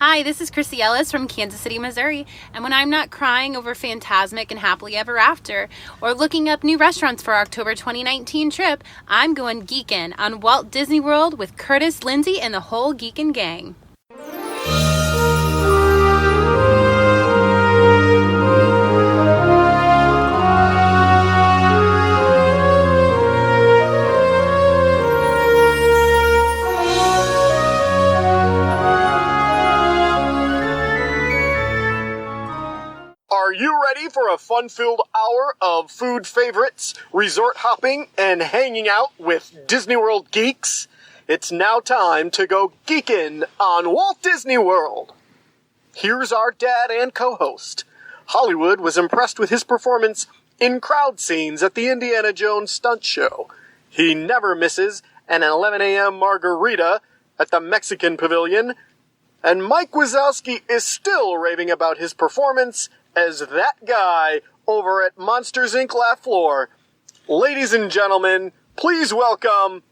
Hi, this is Chrissy Ellis from Kansas City, Missouri, and when I'm not crying over Fantasmic and Happily Ever After, or looking up new restaurants for our October 2019 trip, I'm going geekin' on Walt Disney World with Curtis, Lindsay, and the whole Geekin' gang. Are you ready for a fun-filled hour of food favorites, resort hopping, and hanging out with Disney World geeks? It's now time to go geekin' on Walt Disney World. Here's our dad and co-host. Hollywood was impressed with his performance in crowd scenes at the Indiana Jones stunt show. He never misses an 11 a.m. margarita at the Mexican Pavilion. And Mike Wazowski is still raving about his performance as that guy over at Monsters, Inc. Laugh Floor. Ladies and gentlemen, please welcome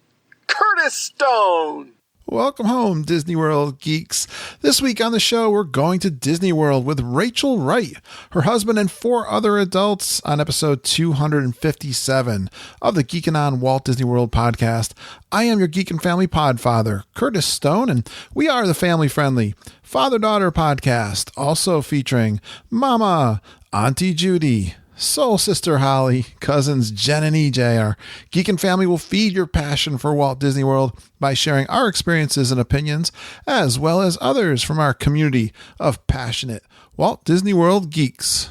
Curtis Stone. Welcome home, Disney World geeks. This week on the show, we're going to Disney World with Rachel Wright, her husband, and 4 other adults on episode 257 of the Geekin' on Walt Disney World podcast. I am your Geekin' Family Podfather, Curtis Stone, and we are the family-friendly father-daughter podcast, also featuring Mama, Auntie Judy, Soul Sister Holly, cousins Jen and EJ. Our Geekin' family will feed your passion for Walt Disney World by sharing our experiences and opinions, as well as others from our community of passionate Walt Disney World geeks.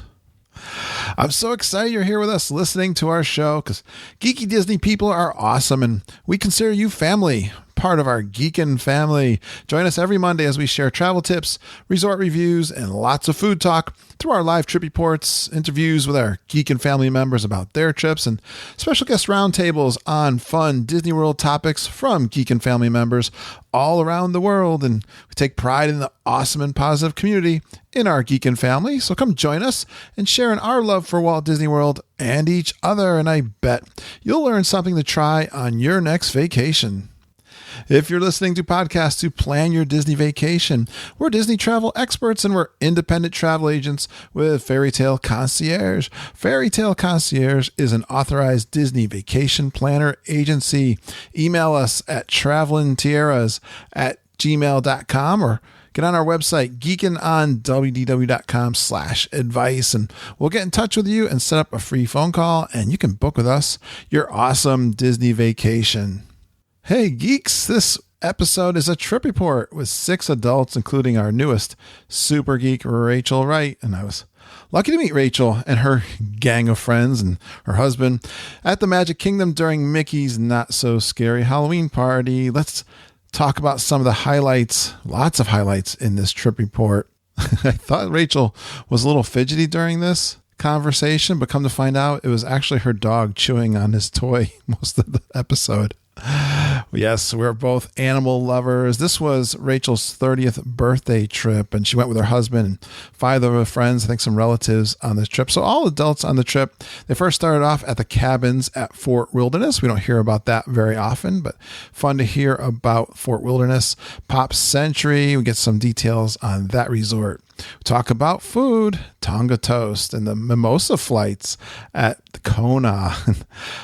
I'm so excited you're here with us listening to our show because geeky Disney people are awesome and we consider you family, part of our Geekin' family. Join us every Monday as we share travel tips, resort reviews, and lots of food talk through our live trip reports, interviews with our Geekin' family members about their trips, and special guest roundtables on fun Disney World topics from Geekin' family members all around the world. And we take pride in the awesome and positive community in our Geekin' family. So come join us and share in our love for Walt Disney World and each other. And I bet you'll learn something to try on your next vacation. If you're listening to podcasts to plan your Disney vacation, we're Disney travel experts and we're independent travel agents with Fairy Tale Concierge. Fairy Tale Concierge is an authorized Disney vacation planner agency. Email us at travelingtierras@gmail.com or get on our website, geekinonwdw.com/advice, and we'll get in touch with you and set up a free phone call, and you can book with us your awesome Disney vacation. Hey geeks, this episode is a trip report with 6 adults, including our newest super geek, Rachel Wright. And I was lucky to meet Rachel and her gang of friends and her husband at the Magic Kingdom during Mickey's Not So Scary Halloween party. Let's talk about some of the highlights, lots of highlights in this trip report. I thought Rachel was a little fidgety during this conversation, but come to find out it was actually her dog chewing on his toy most of the episode. Yes, we're both animal lovers. This was Rachel's 30th birthday trip, and she went with her husband and 5 of her friends, I think some relatives on this trip. So all adults on the trip. They first started off at the cabins at Fort Wilderness. We don't hear about that very often, but fun to hear about Fort Wilderness. Pop Century, we get some details on that resort. We talk about food, Tonga toast, and the mimosa flights at the Kona.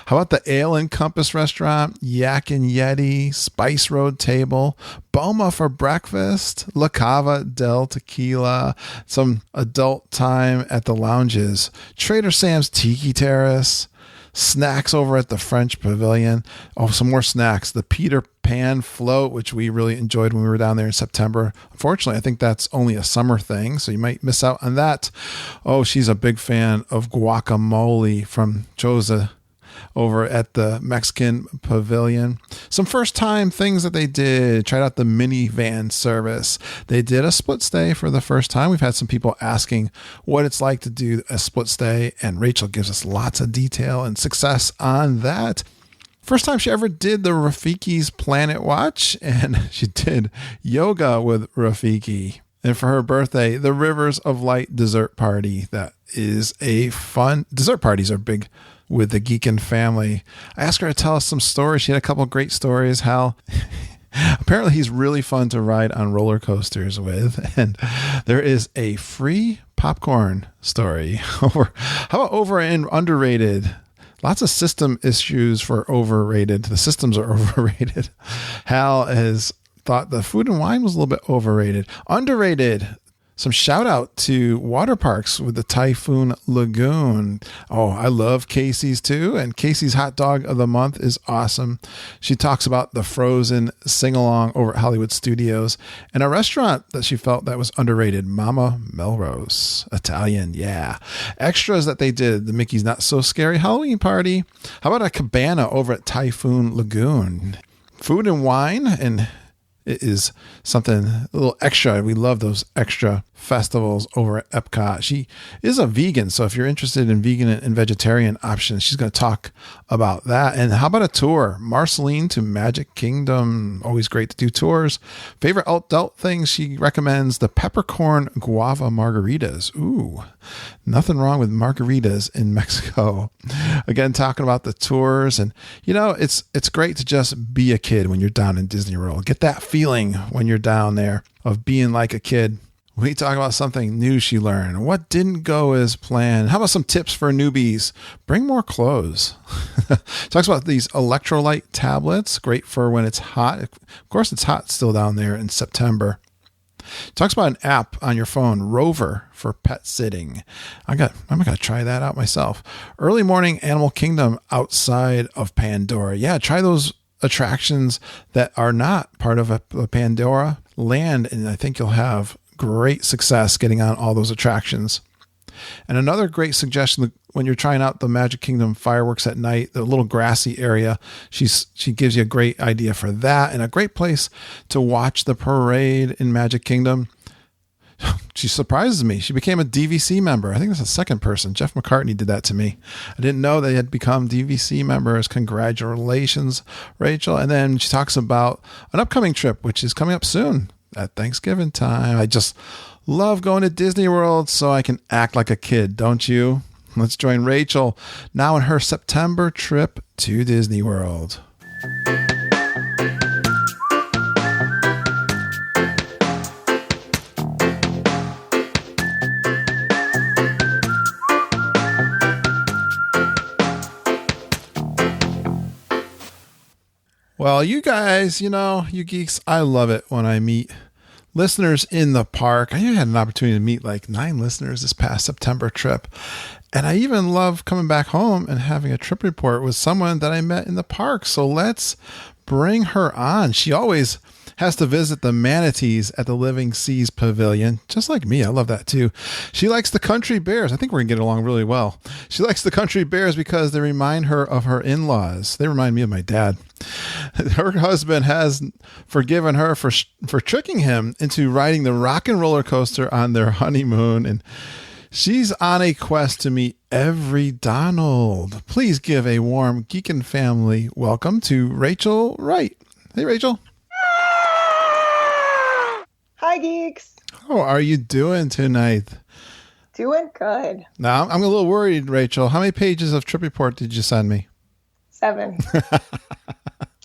How about the Ale and Compass restaurant, Yak and Yeti, Spice Road Table, Boma for breakfast, La Cava del Tequila, some adult time at the lounges, Trader Sam's Tiki Terrace, snacks over at the French Pavilion. Oh, some more snacks. The Peter Pan float, which we really enjoyed when we were down there in September. Unfortunately, I think that's only a summer thing, so you might miss out on that. Oh, she's a big fan of guacamole from Joza over at the Mexican Pavilion. Some first time things that they did. Tried out the minivan service. They did a split stay for the first time. We've had some people asking what it's like to do a split stay, and Rachel gives us lots of detail and success on that. First time she ever did the Rafiki's Planet Watch, and she did yoga with Rafiki. And for her birthday, the Rivers of Light dessert party. That is a fun, dessert parties are big with the Geekin' family. I asked her to tell us some stories. She had a couple of great stories, how Apparently he's really fun to ride on roller coasters with. And there is a free popcorn story. How about over and underrated? Lots of system issues for overrated. The systems are overrated. Hal has thought the food and wine was a little bit overrated. Underrated. Some shout out to water parks with the Typhoon Lagoon. Oh, I love Casey's too. And Casey's hot dog of the month is awesome. She talks about the Frozen sing along over at Hollywood Studios and a restaurant that she felt that was underrated. Mama Melrose Italian. Yeah. Extras that they did. The Mickey's Not So Scary Halloween Party. How about a cabana over at Typhoon Lagoon? Food and wine, and it is something a little extra. We love those extra festivals over at Epcot. She is a vegan, so if you're interested in vegan and vegetarian options, she's going to talk about that. And how about a tour? Marceline to Magic Kingdom. Always great to do tours. Favorite adult things she recommends, the peppercorn guava margaritas. Ooh, nothing wrong with margaritas in Mexico. Again, talking about the tours. And, you know, it's great to just be a kid when you're down in Disney World. Get that feeling when you're down there of being like a kid. We talk about something new she learned. What didn't go as planned? How about some tips for newbies? Bring more clothes. Talks about these electrolyte tablets. Great for when it's hot. Of course, it's hot still down there in September. Talks about an app on your phone, Rover, for pet sitting. I'm gonna try that out myself. Early morning Animal Kingdom outside of Pandora. Yeah, try those attractions that are not part of a Pandora land, and I think you'll have great success getting on all those attractions. And another great suggestion when you're trying out the Magic Kingdom fireworks at night, the little grassy area, she gives you a great idea for that, and a great place to watch the parade in Magic Kingdom. She surprises me. She became a DVC member. I think that's the second person. Jeff McCartney did that to me. I didn't know they had become DVC members. Congratulations, Rachel. And then she talks about an upcoming trip, which is coming up soon at Thanksgiving time. I just love going to Disney World so I can act like a kid, don't you? Let's join Rachel now in her September trip to Disney World. Well, you guys, you geeks, I love it when I meet listeners in the park. I had an opportunity to meet like 9 listeners this past September trip. And I even love coming back home and having a trip report with someone that I met in the park. So let's bring her on. She always has to visit the manatees at the Living Seas Pavilion, just like me. I love that too. She likes the country bears. I think we're going to get along really well. She likes the country bears because they remind her of her in-laws. They remind me of my dad. Her husband has forgiven her for tricking him into riding the rock and roller coaster on their honeymoon. And she's on a quest to meet every Donald. Please give a warm Geekin' family welcome to Rachel Wright. Hey, Rachel. Hi, geeks. How are you doing tonight? Doing good. Now, I'm a little worried, Rachel. How many pages of trip report did you send me? 7.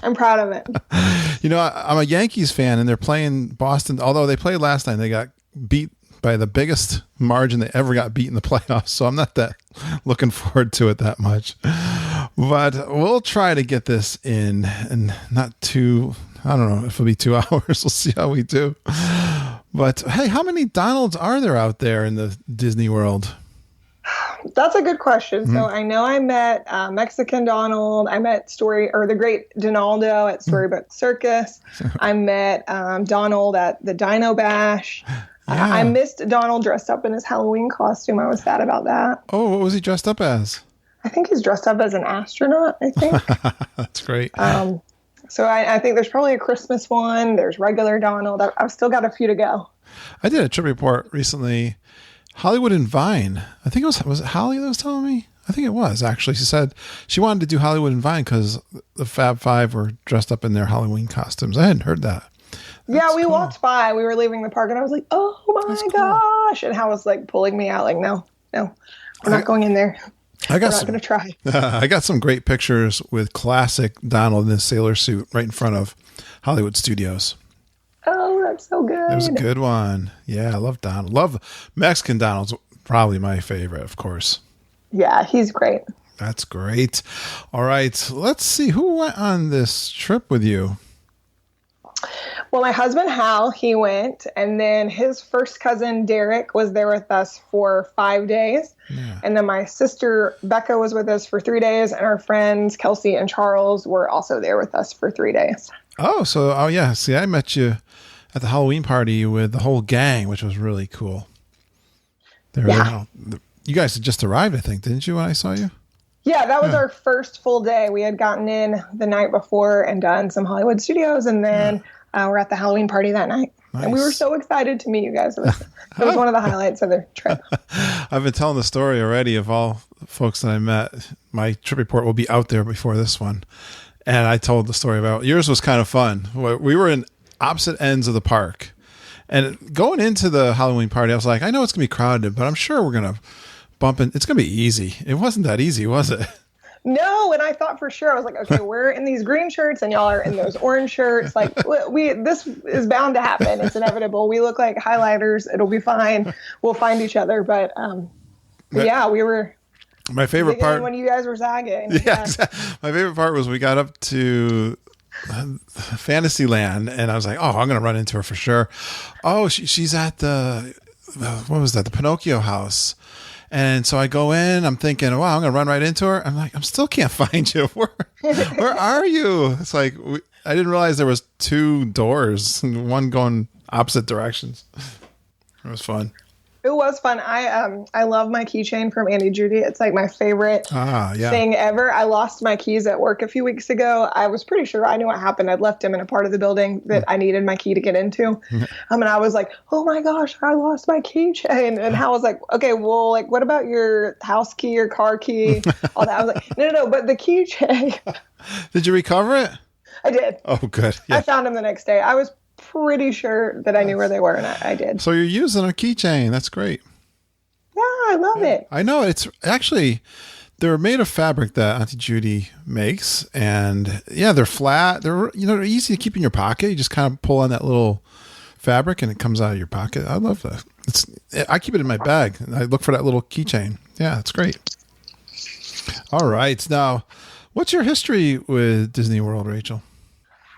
I'm proud of it. I'm a Yankees fan, and they're playing Boston. Although they played last night, they got beat by the biggest margin they ever got beat in the playoffs. So I'm not that looking forward to it that much. But we'll try to get this in, and not too, I don't know if it'll be 2 hours. We'll see how we do. But hey, how many Donalds are there out there in the Disney World? That's a good question. Mm-hmm. So I know I met Mexican Donald. I met the Great Donaldo at Storybook Circus. I met Donald at the Dino Bash. Yeah. I missed Donald dressed up in his Halloween costume. I was sad about that. Oh, what was he dressed up as? I think he's dressed up as an astronaut, I think. That's great. So I think there's probably a Christmas one. There's regular Donald. I've still got a few to go. I did a trip report recently. Hollywood and Vine. I think was it Holly that was telling me? I think it was, actually. She said she wanted to do Hollywood and Vine because the Fab Five were dressed up in their Halloween costumes. I hadn't heard that. Yeah, we walked by. We were leaving the park, and I was like, oh, my gosh. And Hal was, like, pulling me out, like, no, we're not going in there. I got not going to try. I got some great pictures with classic Donald in his sailor suit right in front of Hollywood Studios. Oh, that's so good. It was a good one. Yeah, I love Donald. Love Mexican Donald's probably my favorite, of course. Yeah, he's great. That's great. All right, let's see who went on this trip with you. Well, my husband, Hal, he went, and then his first cousin, Derek, was there with us for 5 days. Yeah. And then my sister, Becca, was with us for 3 days, and our friends, Kelsey and Charles, were also there with us for 3 days. Oh, yeah. See, I met you at the Halloween party with the whole gang, which was really cool. You guys had just arrived, I think, didn't you, when I saw you? Yeah, that was our first full day. We had gotten in the night before and done some Hollywood Studios, and then we're at the Halloween party that night. Nice. And we were so excited to meet you guys. It was one of the highlights of the trip. I've been telling the story already of all the folks that I met. My trip report will be out there before this one. And I told the story about yours was kind of fun. We were in opposite ends of the park. And going into the Halloween party, I was like, I know it's going to be crowded, but I'm sure we're going to bump in. It's going to be easy. It wasn't that easy, was it? No, and I thought for sure, I was like, okay, we're in these green shirts and y'all are in those orange shirts. Like, this is bound to happen. It's inevitable. We look like highlighters. It'll be fine. We'll find each other. But yeah, we were. My favorite part when you guys were zagging. Yeah, exactly. My favorite part was we got up to Fantasyland, and I was like, "Oh, I'm going to run into her for sure." Oh, she's at the what was that? The Pinocchio house. And so I go in. I'm thinking, "Wow, I'm going to run right into her." I'm like, "I still can't find you. Where are you?" It's like I didn't realize there was 2 doors, and one going opposite directions. It was fun. It was fun. I love my keychain from Andy Judy. It's like my favorite thing ever. I lost my keys at work a few weeks ago. I was pretty sure I knew what happened. I'd left them in a part of the building that I needed my key to get into. And I was like, oh my gosh, I lost my keychain. And Hal was like, okay, well, like, what about your house key, your car key, all that? I was like, no, but the keychain. Did you recover it? I did. Oh, good. Yeah. I found them the next day. I was pretty sure that I knew where they were, and I did. So you're using a keychain. That's great. Yeah, I love it. I know. It's actually, they're made of fabric that Auntie Judy makes, and yeah, they're flat. They're easy to keep in your pocket. You just kind of pull on that little fabric, and it comes out of your pocket. I love that. I keep it in my bag. I look for that little keychain. Yeah, it's great. All right, now, what's your history with Disney World, Rachel?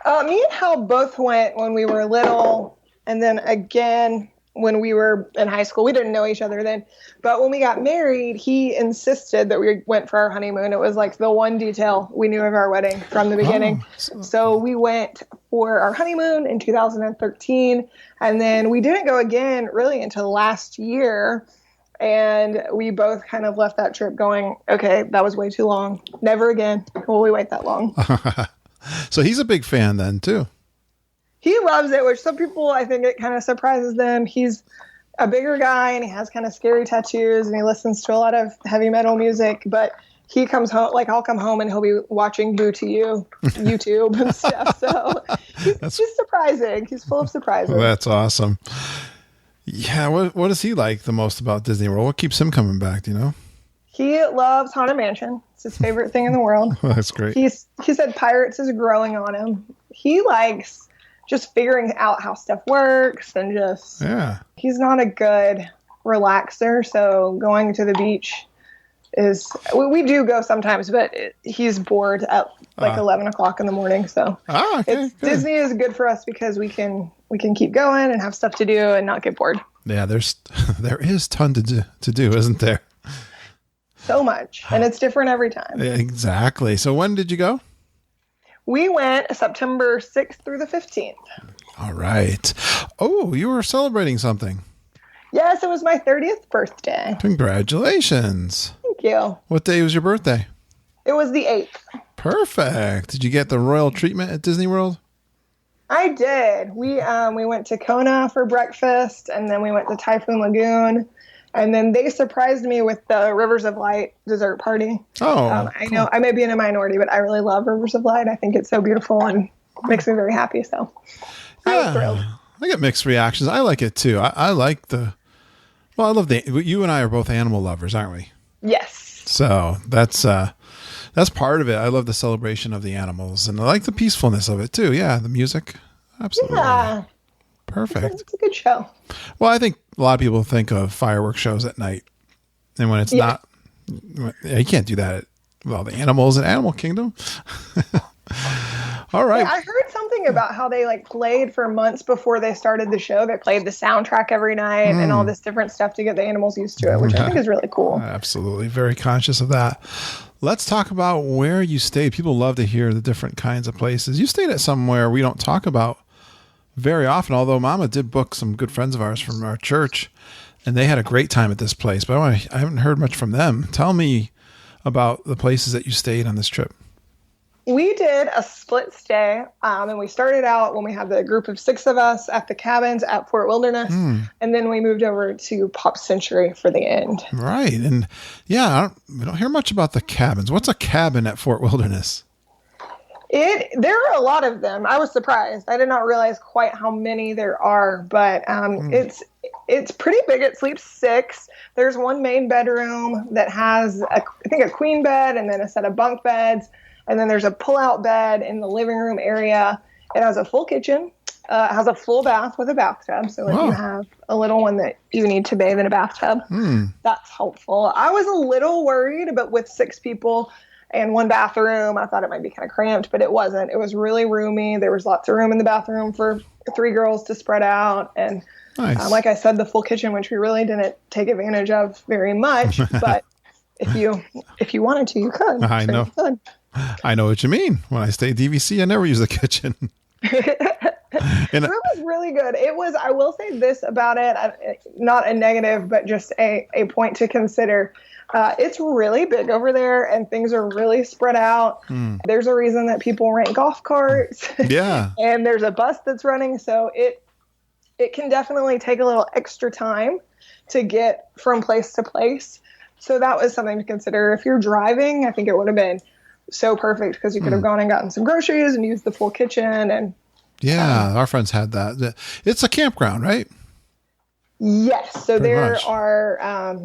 Me and Hal both went when we were little, and then again when we were in high school. We didn't know each other then, but when we got married, he insisted that we went for our honeymoon. It was like the one detail we knew of our wedding from the beginning. So we went for our honeymoon in 2013, and then we didn't go again really until last year. And we both kind of left that trip going, okay, that was way too long. Never again will we wait that long. So he's a big fan then, too. He loves it, which some people, I think it kind of surprises them. He's a bigger guy, and he has kind of scary tattoos, and he listens to a lot of heavy metal music. But he comes home, like I'll come home, and he'll be watching Boo to You, YouTube and stuff. So he's surprising. He's full of surprises. Well, that's awesome. Yeah, what does he like the most about Disney World? What keeps him coming back, do you know? He loves Haunted Mansion. It's his favorite thing in the world. Well, that's great. He said Pirates is growing on him. He likes just figuring out how stuff works and just... Yeah. He's not a good relaxer, so going to the beach is... We do go sometimes, but he's bored at like 11 o'clock in the morning, so... Okay, Disney is good for us because we can keep going and have stuff to do and not get bored. Yeah, there is ton to do, isn't there? So much. And it's different every time. Exactly. So when did you go? We went September 6th through the 15th. All right. Oh, you were celebrating something. Yes, it was my 30th birthday. Congratulations. Thank you. What day was your birthday? It was the 8th. Perfect. Did you get the royal treatment at Disney World? I did. We went to Kona for breakfast, and then we went to Typhoon Lagoon. And then they surprised me with the Rivers of Light dessert party. Oh, I know I may be in a minority, but I really love Rivers of Light. I think it's so beautiful and makes me very happy. So I was thrilled. I get mixed reactions. I like it too. I like I love you and I are both animal lovers, aren't we? Yes. So that's part of it. I love the celebration of the animals, and I like the peacefulness of it too. Yeah, the music. Absolutely. Yeah. Perfect. It's a good show. Well, I think a lot of people think of fireworks shows at night, and when it's not, you can't do that. The animals in Animal Kingdom. All right. Yeah, I heard something about how they played for months before they started the show. They played the soundtrack every night and all this different stuff to get the animals used to it, which I think is really cool. Absolutely. Very conscious of that. Let's talk about where you stayed. People love to hear the different kinds of places. You stayed at somewhere we don't talk about very often, although Mama did book some good friends of ours from our church, and they had a great time at this place, but I haven't heard much from them. Tell me about the places that you stayed on this trip. We did a split stay, and we started out when we had the group of 6 of us at the cabins at Fort Wilderness, and then we moved over to Pop Century for the end. Right, and we don't hear much about the cabins. What's a cabin at Fort Wilderness? There are a lot of them. I was surprised. I did not realize quite how many there are, but it's pretty big. It sleeps 6. There's one main bedroom that has, I think, a queen bed and then a set of bunk beds. And then there's a pull-out bed in the living room area. It has a full kitchen. It has a full bath with a bathtub. So if you have a little one that you need to bathe in a bathtub, that's helpful. I was a little worried, but with 6 people and 1 bathroom, I thought it might be kind of cramped, but it wasn't. It was really roomy. There was lots of room in the bathroom for 3 girls to spread out. And nice. Like I said, the full kitchen, which we really didn't take advantage of very much. But if you wanted to, you could. I know. You could. I know what you mean. When I stay at DVC, I never use the kitchen. It was really good. It was, I will say this about it, not a negative, but just a point to consider. It's really big over there and things are really spread out. There's a reason that people rent golf carts. Yeah. And there's a bus that's running. So it can definitely take a little extra time to get from place to place. So that was something to consider. If you're driving, I think it would have been so perfect because you could have gone and gotten some groceries and used the full kitchen. And our friends had that. It's a campground, right? Yes. So Pretty there much. are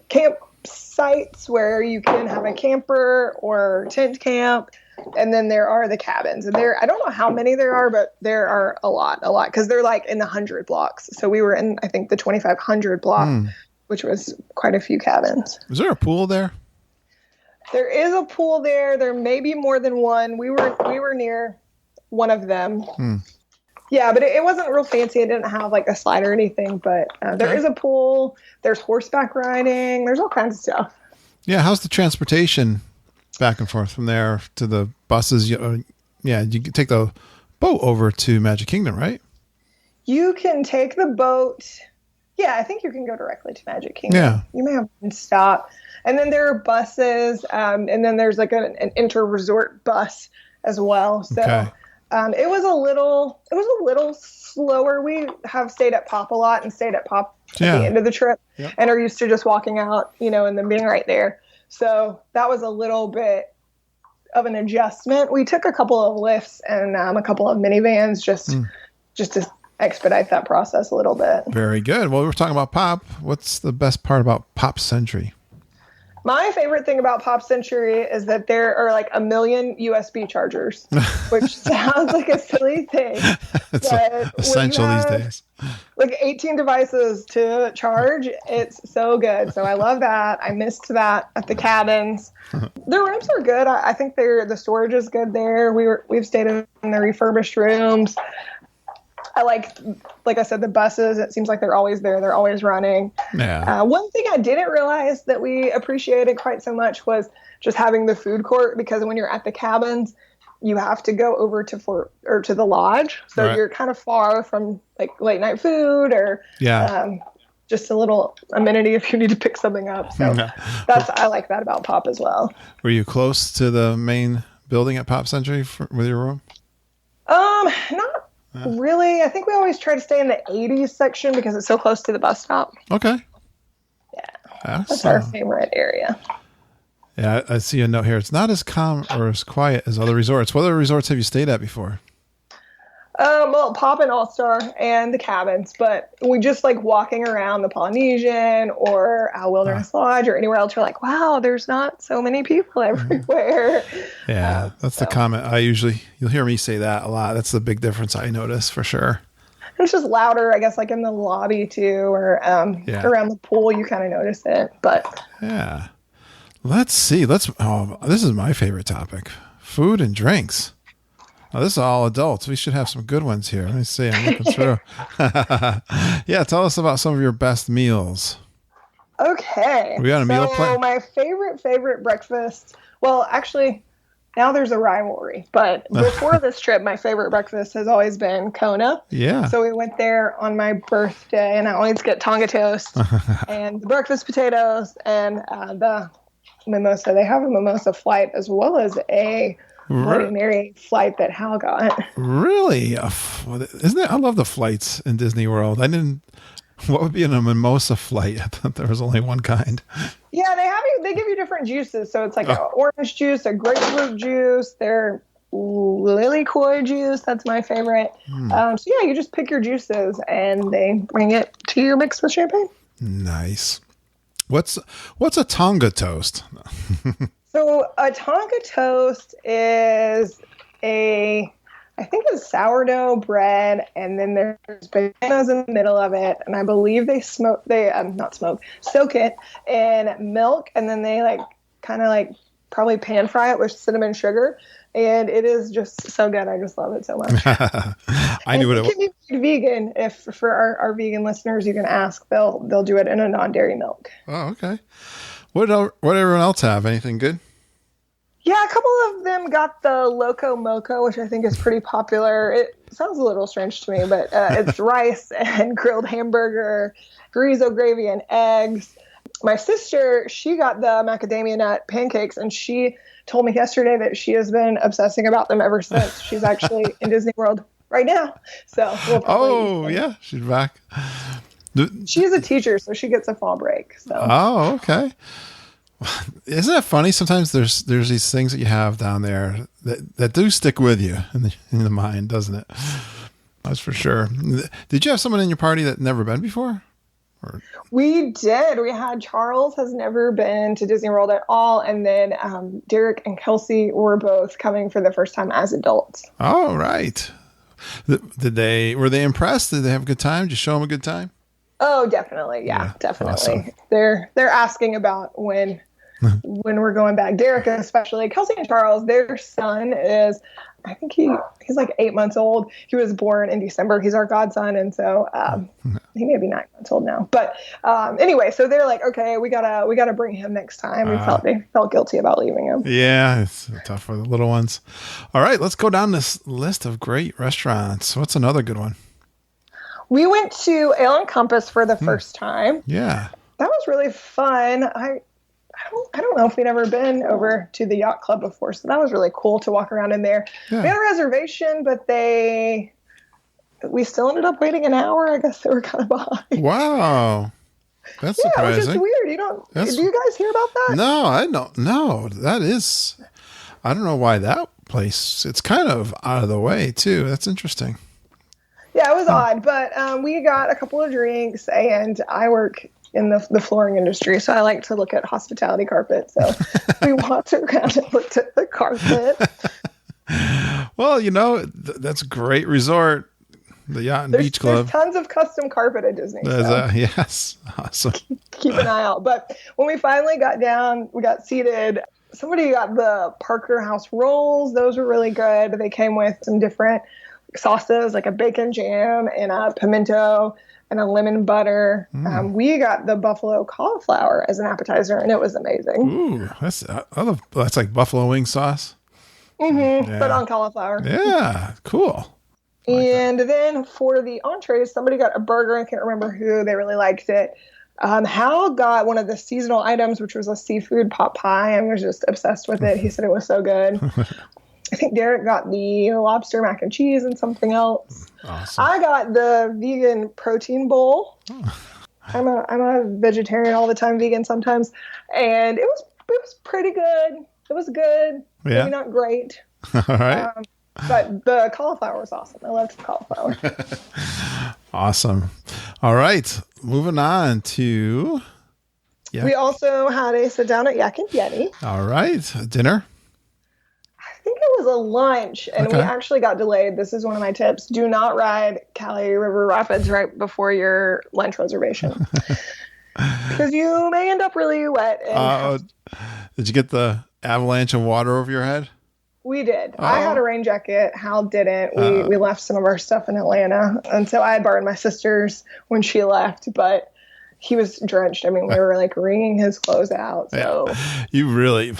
campsites where you can have a camper or tent camp. And then there are the cabins. And I don't know how many there are, but there are a lot because they're in the 100 blocks. So we were in, I think, the 2500 block, which was quite a few cabins. Is there a pool there? There is a pool there. There may be more than one. We were near one of them. Yeah, but it wasn't real fancy. It didn't have a slide or anything. But there is a pool. There's horseback riding. There's all kinds of stuff. Yeah, how's the transportation back and forth from there to the buses? You can take the boat over to Magic Kingdom, right? You can take the boat. Yeah, I think you can go directly to Magic Kingdom. Yeah. You may have one stop. And then there are buses, and then there's an inter-resort bus as well. So it was a little slower. We have stayed at Pop a lot and stayed at Pop at the end of the trip and are used to just walking out, and then being right there. So that was a little bit of an adjustment. We took a couple of lifts and a couple of minivans just to expedite that process a little bit. Very good. Well, we were talking about Pop. What's the best part about Pop Century? My favorite thing about Pop Century is that there are 1 million USB chargers, which sounds like a silly thing. It's essential these days. 18 devices to charge. It's so good. So I love that. I missed that at the cabins. The rooms are good. I think the storage is good there. We've stayed in the refurbished rooms. I like I said, the buses. It seems like they're always there. They're always running. Yeah. One thing I didn't realize that we appreciated quite so much was just having the food court, because when you're at the cabins, you have to go over to the lodge. So you're kind of far from late night food or just a little amenity if you need to pick something up. So I like that about Pop as well. Were you close to the main building at Pop Century with your room? Not really. I think we always try to stay in the 80s section because it's so close to the bus stop. Okay. Yeah. That's our favorite area. Yeah, I see a note here. It's not as calm or as quiet as other resorts. What other resorts have you stayed at before? Well, Pop and All Star and the cabins, but we just like walking around the Polynesian or Wilderness Lodge or anywhere else. You're like, wow, there's not so many people everywhere. Yeah, that's the comment you'll hear me say that a lot. That's the big difference I notice for sure. It's just louder, I guess, like in the lobby too, or around the pool. You kind of notice it, but yeah. Let's see. This is my favorite topic: food and drinks. Oh, this is all adults. We should have some good ones here. Let me see. I'm looking through. Yeah, tell us about some of your best meals. Okay. We got a meal plan? My favorite breakfast. Well, actually, now there's a rivalry. But before this trip, my favorite breakfast has always been Kona. Yeah. So we went there on my birthday, and I always get tonga toast and the breakfast potatoes and the mimosa. They have a mimosa flight as well as a Bloody Mary flight that Hal got. Really? Isn't it? I love the flights in Disney World. What would be in a mimosa flight? I thought there was only one kind. Yeah, they give you different juices. So it's like an orange juice, a grapefruit juice, their lily koi juice. That's my favorite. So yeah, you just pick your juices and they bring it to you mixed with champagne. Nice. What's a tonga toast? So a tonga toast is I think it's sourdough bread, and then there's bananas in the middle of it, and I believe they soak it in milk, and then they probably pan fry it with cinnamon sugar, and it is just so good. I just love it so much. I knew it can be vegan. If for our vegan listeners, you can ask. They'll do it in a non-dairy milk. Oh, okay. What everyone else have? Anything good? Yeah, a couple of them got the Loco Moco, which I think is pretty popular. It sounds a little strange to me, but it's rice and grilled hamburger, chorizo gravy, and eggs. My sister, she got the macadamia nut pancakes, and she told me yesterday that she has been obsessing about them ever since. She's actually in Disney World right now. So yeah, she's back. She's a teacher, so she gets a fall break. So. Oh, okay. Isn't that funny? Sometimes there's these things that you have down there that do stick with you in the mind, doesn't it? That's for sure. Did you have someone in your party that never been before? We did. We had Charles has never been to Disney World at all, and then Derek and Kelsey were both coming for the first time as adults. Oh, right. Were they impressed? Did they have a good time? Did you show them a good time? Oh, definitely. Yeah, definitely. Awesome. They're asking about when we're going back. Derek, especially. Kelsey and Charles, their son is, I think he's like 8 months old. He was born in December. He's our godson. And so he may be 9 months old now. But anyway, so they're like, okay, we gotta bring him next time. They felt guilty about leaving him. Yeah, it's tough for the little ones. All right, let's go down this list of great restaurants. What's another good one? We went to Ale and Compass for the first time. Yeah. That was really fun. I don't know if we'd ever been over to the yacht club before, so that was really cool to walk around in there. Yeah. We had a reservation, but we still ended up waiting an hour. I guess they were kind of behind. Wow. That's surprising. It was just weird. Do you guys hear about that? No, I don't. No, I don't know why that place, it's kind of out of the way too. That's interesting. Yeah, it was odd, but we got a couple of drinks, and I work in the flooring industry, so I like to look at hospitality carpet. So we walked around and looked at the carpet. Well, that's a great resort, the Yacht and Beach Club. There's tons of custom carpet at Disney. Yes, awesome. Keep an eye out. But when we finally got down, we got seated. Somebody got the Parker House rolls. Those were really good. They came with some different sauces, like a bacon jam and a pimento and a lemon butter. We got the buffalo cauliflower as an appetizer, and it was amazing. Ooh, that's like buffalo wing sauce. Mm-hmm. Yeah. But on cauliflower. Yeah, cool. And then for the entrees, somebody got a burger. I can't remember who. They really liked it. Hal got one of the seasonal items, which was a seafood pot pie, and was just obsessed with it. He said it was so good. I think Derek got the lobster mac and cheese and something else. Awesome. I got the vegan protein bowl. Oh. I'm a vegetarian all the time, vegan sometimes, and it was pretty good. It was good. Yeah. Maybe not great. All right. But the cauliflower was awesome. I loved the cauliflower. Awesome. All right. Moving on to... Yeah. We also had a sit down at Yak and Yeti. All right. Dinner? I think it was a lunch, and Okay. we actually got delayed. This is one of my tips. Do not ride Cali River Rapids right before your lunch reservation. Because you may end up really wet. And Did you get the avalanche of water over your head? we did. I had a rain jacket. Hal didn't. We left some of our stuff in Atlanta. And so I had borrowed my sister's when she left, but he was drenched. I mean, we were like wringing his clothes out. So You really,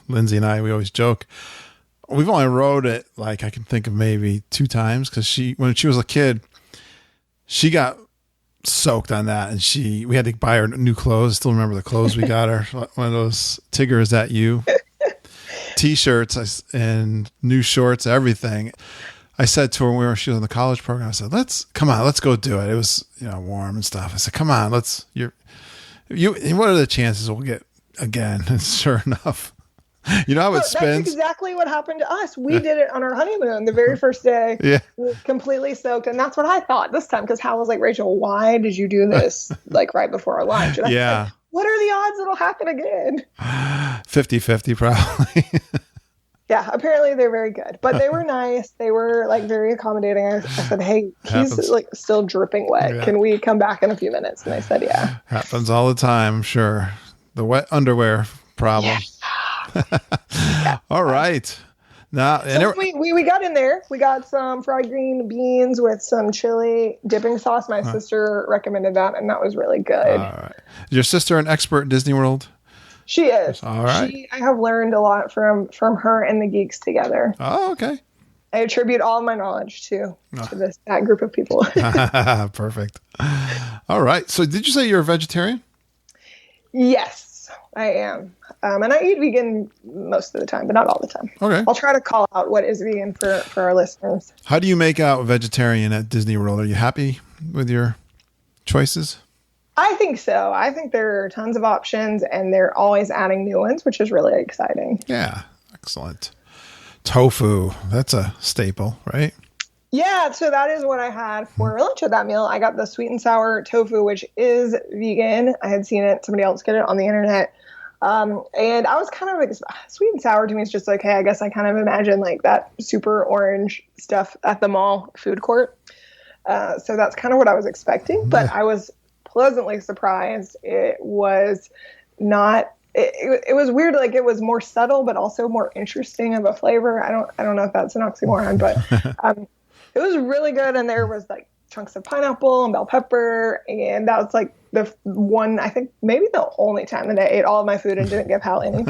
Lindsay and I, we always joke. We've only rode it like I can think of maybe 2 times because when she was a kid, she got soaked on that, and we had to buy her new clothes. Still remember the clothes we got her. One of those Tigger, is that you? T-shirts and new shorts, everything. I said to her when she was in the college program, I said, let's go do it. It was, warm and stuff. I said, come on, what are the chances we'll get again? And sure enough, how it spins. That's exactly what happened to us. We did it on our honeymoon the very first day. Yeah. We were completely soaked. And that's what I thought this time, because Hal was like, Rachel, why did you do this like right before our lunch? And I said, what are the odds it'll happen again? 50-50 probably. Yeah, apparently they're very good. But they were nice. They were like very accommodating. I said, hey, he's like still dripping wet. Yeah. Can we come back in a few minutes? And they said, yeah. Happens all the time, I'm sure. The wet underwear problem. Yeah. All right. Now, So we got in there. We got some fried green beans with some chili dipping sauce. My sister recommended that, and that was really good. All right. Is your sister an expert in Disney World? She is. All right. I have learned a lot from her and the geeks together. Oh, okay. I attribute all my knowledge to that group of people. Perfect. All right. So did you say you're a vegetarian? Yes, I am. And I eat vegan most of the time, but not all the time. Okay. I'll try to call out what is vegan for our listeners. How do you make out vegetarian at Disney World? Are you happy with your choices? I think so. I think there are tons of options, and they're always adding new ones, which is really exciting. Yeah. Excellent. Tofu. That's a staple, right? Yeah, so that is what I had for lunch at that meal. I got the sweet and sour tofu, which is vegan. I had seen somebody else get it on the internet. And I was kind of sweet and sour to me is just like, hey, I guess I kind of imagine like that super orange stuff at the mall food court. So that's kind of what I was expecting, but I was pleasantly surprised. It was not, it was weird. Like it was more subtle, but also more interesting of a flavor. I don't know if that's an oxymoron, but, it was really good. And there was like chunks of pineapple and bell pepper. And that was like the one, I think maybe the only time that I ate all of my food and didn't give Hal any.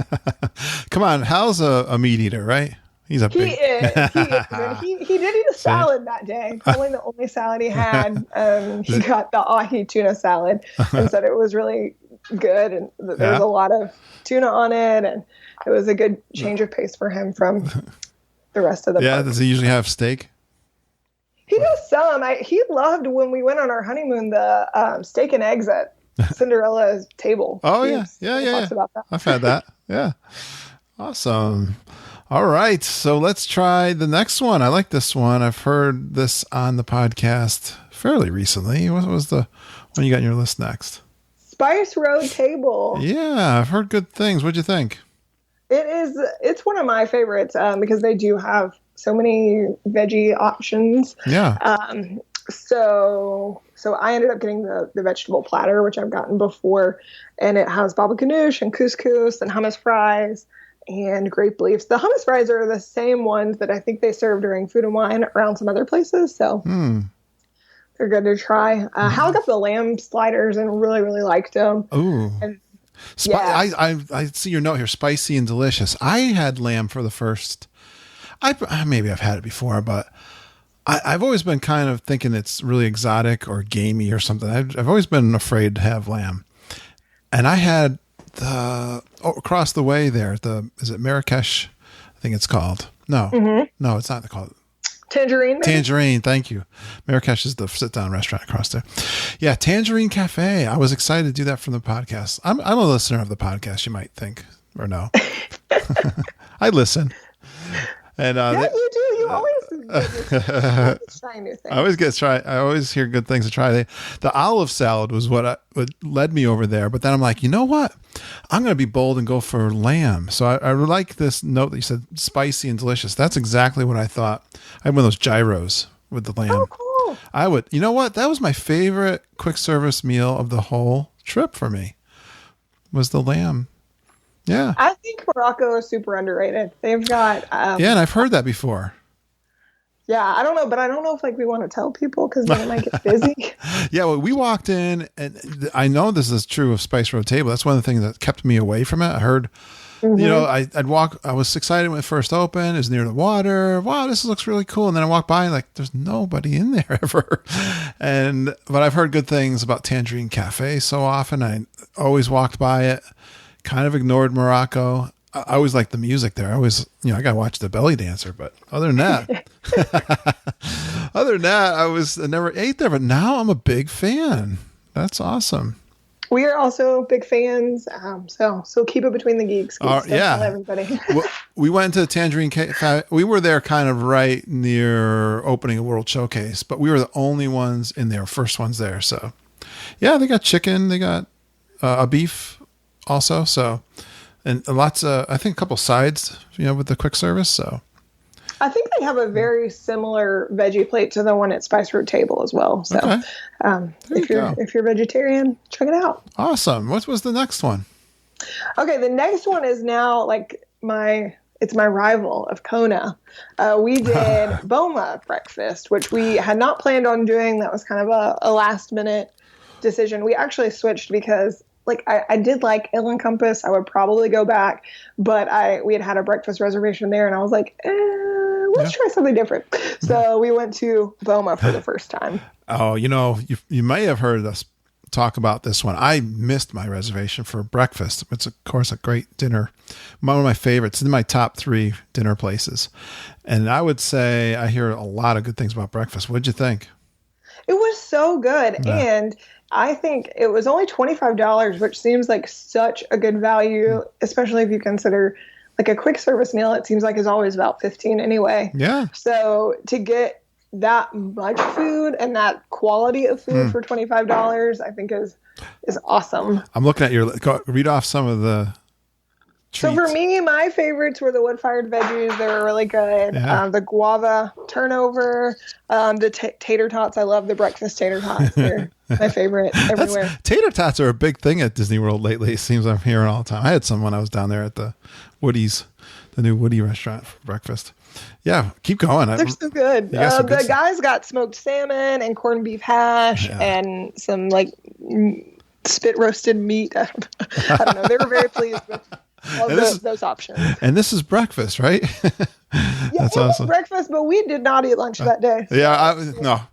Come on. Hal's a meat eater, right? He is. He did eat a salad that day. Probably the only salad he had. He got the ahi tuna salad and said it was really good. And there was a lot of tuna on it. And it was a good change of pace for him from the rest of the park. Does he usually have steak? He does some. He loved when we went on our honeymoon, the steak and eggs at Cinderella's table. Oh, He yeah. talks about that. I've had that. Yeah. Awesome. All right. So let's try the next one. I like this one. I've heard this on the podcast fairly recently. What was the one you got on your list next? Spice Road Table. Yeah, I've heard good things. What'd you think? It's one of my favorites because they do have so many veggie options. Yeah. So I ended up getting the vegetable platter, which I've gotten before, and it has baba ganoush and couscous and hummus fries and grape leaves. The hummus fries are the same ones that I think they serve during Food and Wine around some other places. So they're good to try. Hal got the lamb sliders and really, really liked them. Ooh. And, I see your note here. Spicy and delicious. I had lamb for the first. Maybe I've had it before, but I've always been kind of thinking it's really exotic or gamey or something. I've always been afraid to have lamb, and I had across the way there. Is it Marrakesh? I think it's called. No, no, it's not called. Tangerine. Maybe? Tangerine. Thank you. Marrakesh is the sit-down restaurant across there. Yeah, Tangerine Cafe. I was excited to do that from the podcast. I'm a listener of the podcast. You might think or no. I listen. And you do. You always Just trying new things. I always hear good things to try. The olive salad was what led me over there. But then I'm like, you know what? I'm going to be bold and go for lamb. So I like this note that you said spicy and delicious. That's exactly what I thought. I had one of those gyros with the lamb. Oh, cool. I would, you know what? That was my favorite quick service meal of the whole trip for me, was the lamb. Yeah. I think Morocco is super underrated. They've got... yeah, and I've heard that before. Yeah, I don't know, but I don't know if we want to tell people because then it might get busy. Yeah, well, we walked in, and I know this is true of Spice Road Table. That's one of the things that kept me away from it. I heard, I'd walk. I was excited when it first opened. It was near the water. Wow, this looks really cool. And then I walked by, and like, there's nobody in there ever. But I've heard good things about Tangerine Cafe so often. I always walked by it, kind of ignored Morocco. I always liked the music there. I always, I got to watch the belly dancer, but other than that, I never ate there, but now I'm a big fan. That's awesome. We are also big fans. So keep it between the geeks. Yeah. Everybody. We went to Tangerine Cafe. We were there kind of right near opening a World Showcase, but we were the only ones in there, first ones there. So yeah, they got chicken. They got a beef also. So, and lots of, I think a couple sides, with the quick service. So I think they have a very similar veggie plate to the one at Spice Road Table as well. So okay. if you're vegetarian, check it out. Awesome. What was the next one? Okay. The next one is now like it's my rival of Kona. We did Boma breakfast, which we had not planned on doing. That was kind of a last minute decision. We actually switched because I did like Il Encompass. I would probably go back, but we had a breakfast reservation there, and I was like, let's try something different. So we went to Boma for the first time. Oh, you may have heard us talk about this one. I missed my reservation for breakfast. It's, of course, a great dinner. One of my favorites. It's in my top 3 dinner places. And I would say I hear a lot of good things about breakfast. What'd you think? It was so good. Yeah. And I think it was only $25, which seems like such a good value, especially if you consider like a quick service meal. It seems like is always about $15 anyway. Yeah. So to get that much food and that quality of food for $25, I think is awesome. I'm looking at read off some of the treats. So for me, my favorites were the wood-fired veggies. They were really good. Yeah. The guava turnover, the tater tots. I love the breakfast tater tots. They're my favorite everywhere. Tater tots are a big thing at Disney World lately. It seems I'm hearing all the time. I had some when I was down there at the Woody's, the new Woody restaurant for breakfast. Yeah, keep going. They're so good. The guys got smoked salmon and corned beef hash and some spit roasted meat. I don't know. They were very pleased with all those options. And this is breakfast, right? That's awesome. Breakfast, but we did not eat lunch that day. Yeah,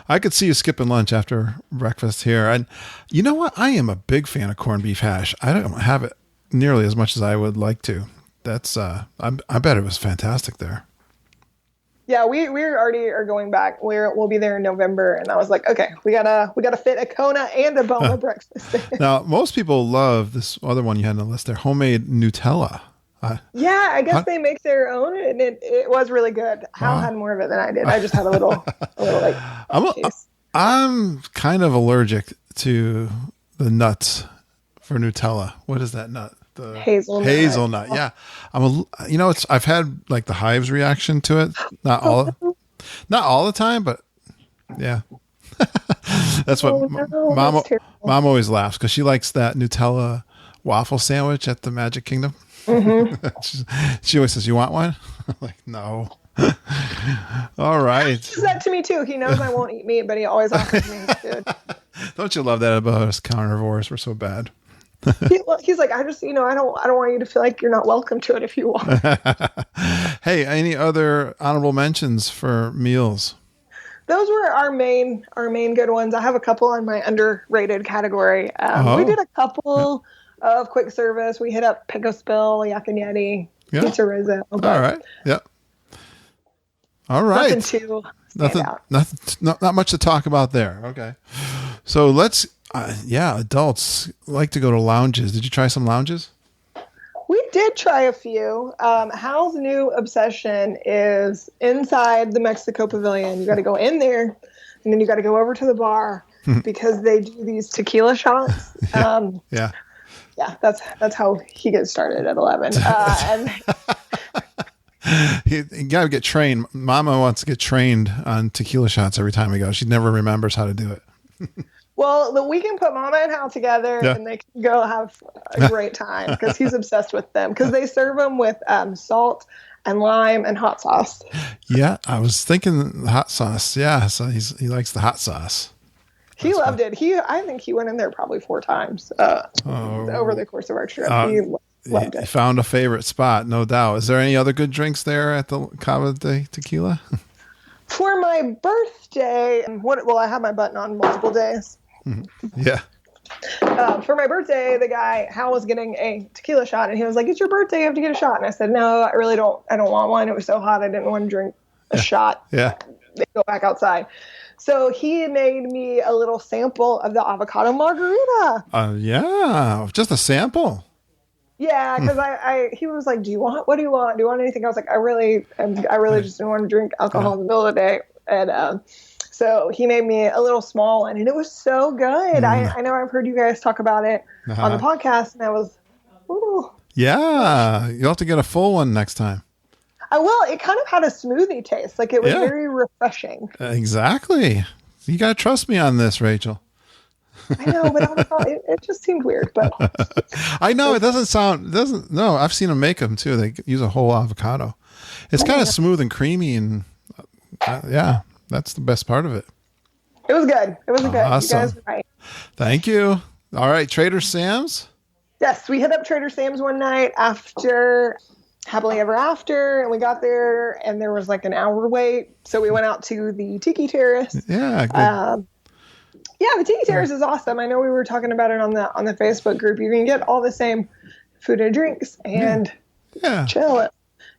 I could see you skipping lunch after breakfast here. And you know what? I am a big fan of corned beef hash. I don't have it nearly as much as I would like to. That's I bet it was fantastic there. Yeah, we already are going back. We'll be there in November, and I was like, okay, we gotta fit a Kona and a Boma breakfast. Now, most people love this other one you had on the list there, homemade Nutella. Yeah, I guess they make their own, and it was really good. Hal had more of it than I did. I just had a little taste. I'm kind of allergic to the nuts for Nutella. What is that nut? The hazelnut. Yeah. I've had like the hives reaction to it. Not all the time, but yeah. That's what mom always laughs because she likes that Nutella waffle sandwich at the Magic Kingdom. Mm-hmm. she always says, "You want one?" I'm like, no. All right. He says that to me too. He knows I won't eat meat, but he always offers me food. Don't you love that about us carnivores? We're so bad. He's like, I don't want you to feel like you're not welcome to it if you want. Hey, any other honorable mentions for meals? Those were our main good ones. I have a couple on my underrated category. We did a couple of quick service. We hit up Pico Spill, Yak and Yeti, Pizza Rizzo. All right. Yep. All right. Nothing too stand out. Not much to talk about there. Okay. So let's, adults like to go to lounges. Did you try some lounges? We did try a few. Hal's new obsession is inside the Mexico Pavilion. You got to go in there, and then you got to go over to the bar because they do these tequila shots. Yeah. Yeah, that's how he gets started at 11. And you got to get trained. Mama wants to get trained on tequila shots every time we go. She never remembers how to do it. well, we can put Mama and Hal together, and they can go have a great time because he's obsessed with them. Because they serve them with salt and lime and hot sauce. Yeah, I was thinking hot sauce. Yeah, so he likes the hot sauce. He loved it. I think he went in there probably 4 times over the course of our trip. He loved it. He found a favorite spot, no doubt. Is there any other good drinks there at the Cava de Tequila? For my birthday, I had my button on multiple days. Yeah. For my birthday, Hal was getting a tequila shot, and he was like, "It's your birthday, you have to get a shot." And I said, "No, I really don't. I don't want one. It was so hot, I didn't want to drink a shot." Yeah. They go back outside. So he made me a little sample of the avocado margarita. Yeah, just a sample. Yeah, because he was like, what do you want? Do you want anything? I was like, I really just didn't want to drink alcohol in the middle of the day. And so he made me a little small one, and it was so good. I know I've heard you guys talk about it on the podcast, and I was, ooh. Yeah, you'll have to get a full one next time. I will. It kind of had a smoothie taste. Like, it was very refreshing. Exactly. You got to trust me on this, Rachel. I know, but it just seemed weird. But I know no, I've seen them make them too. They use a whole avocado. It's kind of smooth and creamy, and that's the best part of it. It was good. It was good. Awesome. You guys were right. Thank you. All right, Trader Sam's. Yes, we hit up Trader Sam's one night after Happily Ever After, and we got there, and there was like an hour wait, so we went out to the Tiki Terrace. Yeah, good. The Tiki Terrace is awesome. I know we were talking about it on the Facebook group. You can get all the same food and drinks and chill.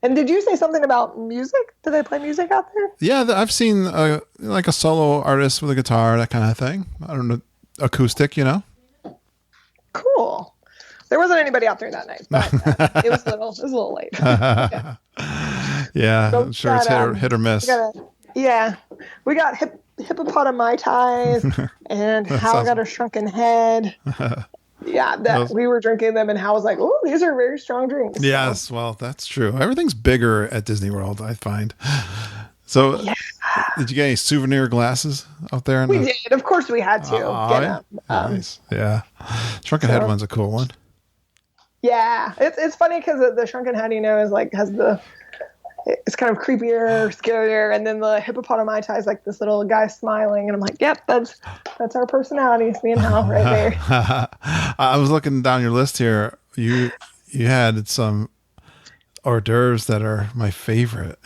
And did you say something about music? Do they play music out there? Yeah, I've seen like a solo artist with a guitar, that kind of thing. I don't know, acoustic, Cool. There wasn't anybody out there that night, but it was a little late. Yeah, I'm sure it's hit or miss. We got hippopotami ties, and Hal got a shrunken head. We were drinking them, and Hal was like, "Oh, these are very strong drinks." Yes, well, that's true. Everything's bigger at Disney World, I find. So, did you get any souvenir glasses out there? We did. Of course, we had to get them. Nice. Yeah, shrunken head one's a cool one. Yeah, it's funny because the shrunken head, it's kind of creepier, scarier, and then the hippopotami tie is like this little guy smiling, and I'm like, yep, that's our personalities, me and Hal right there. I was looking down your list here. You had some hors d'oeuvres that are my favorite.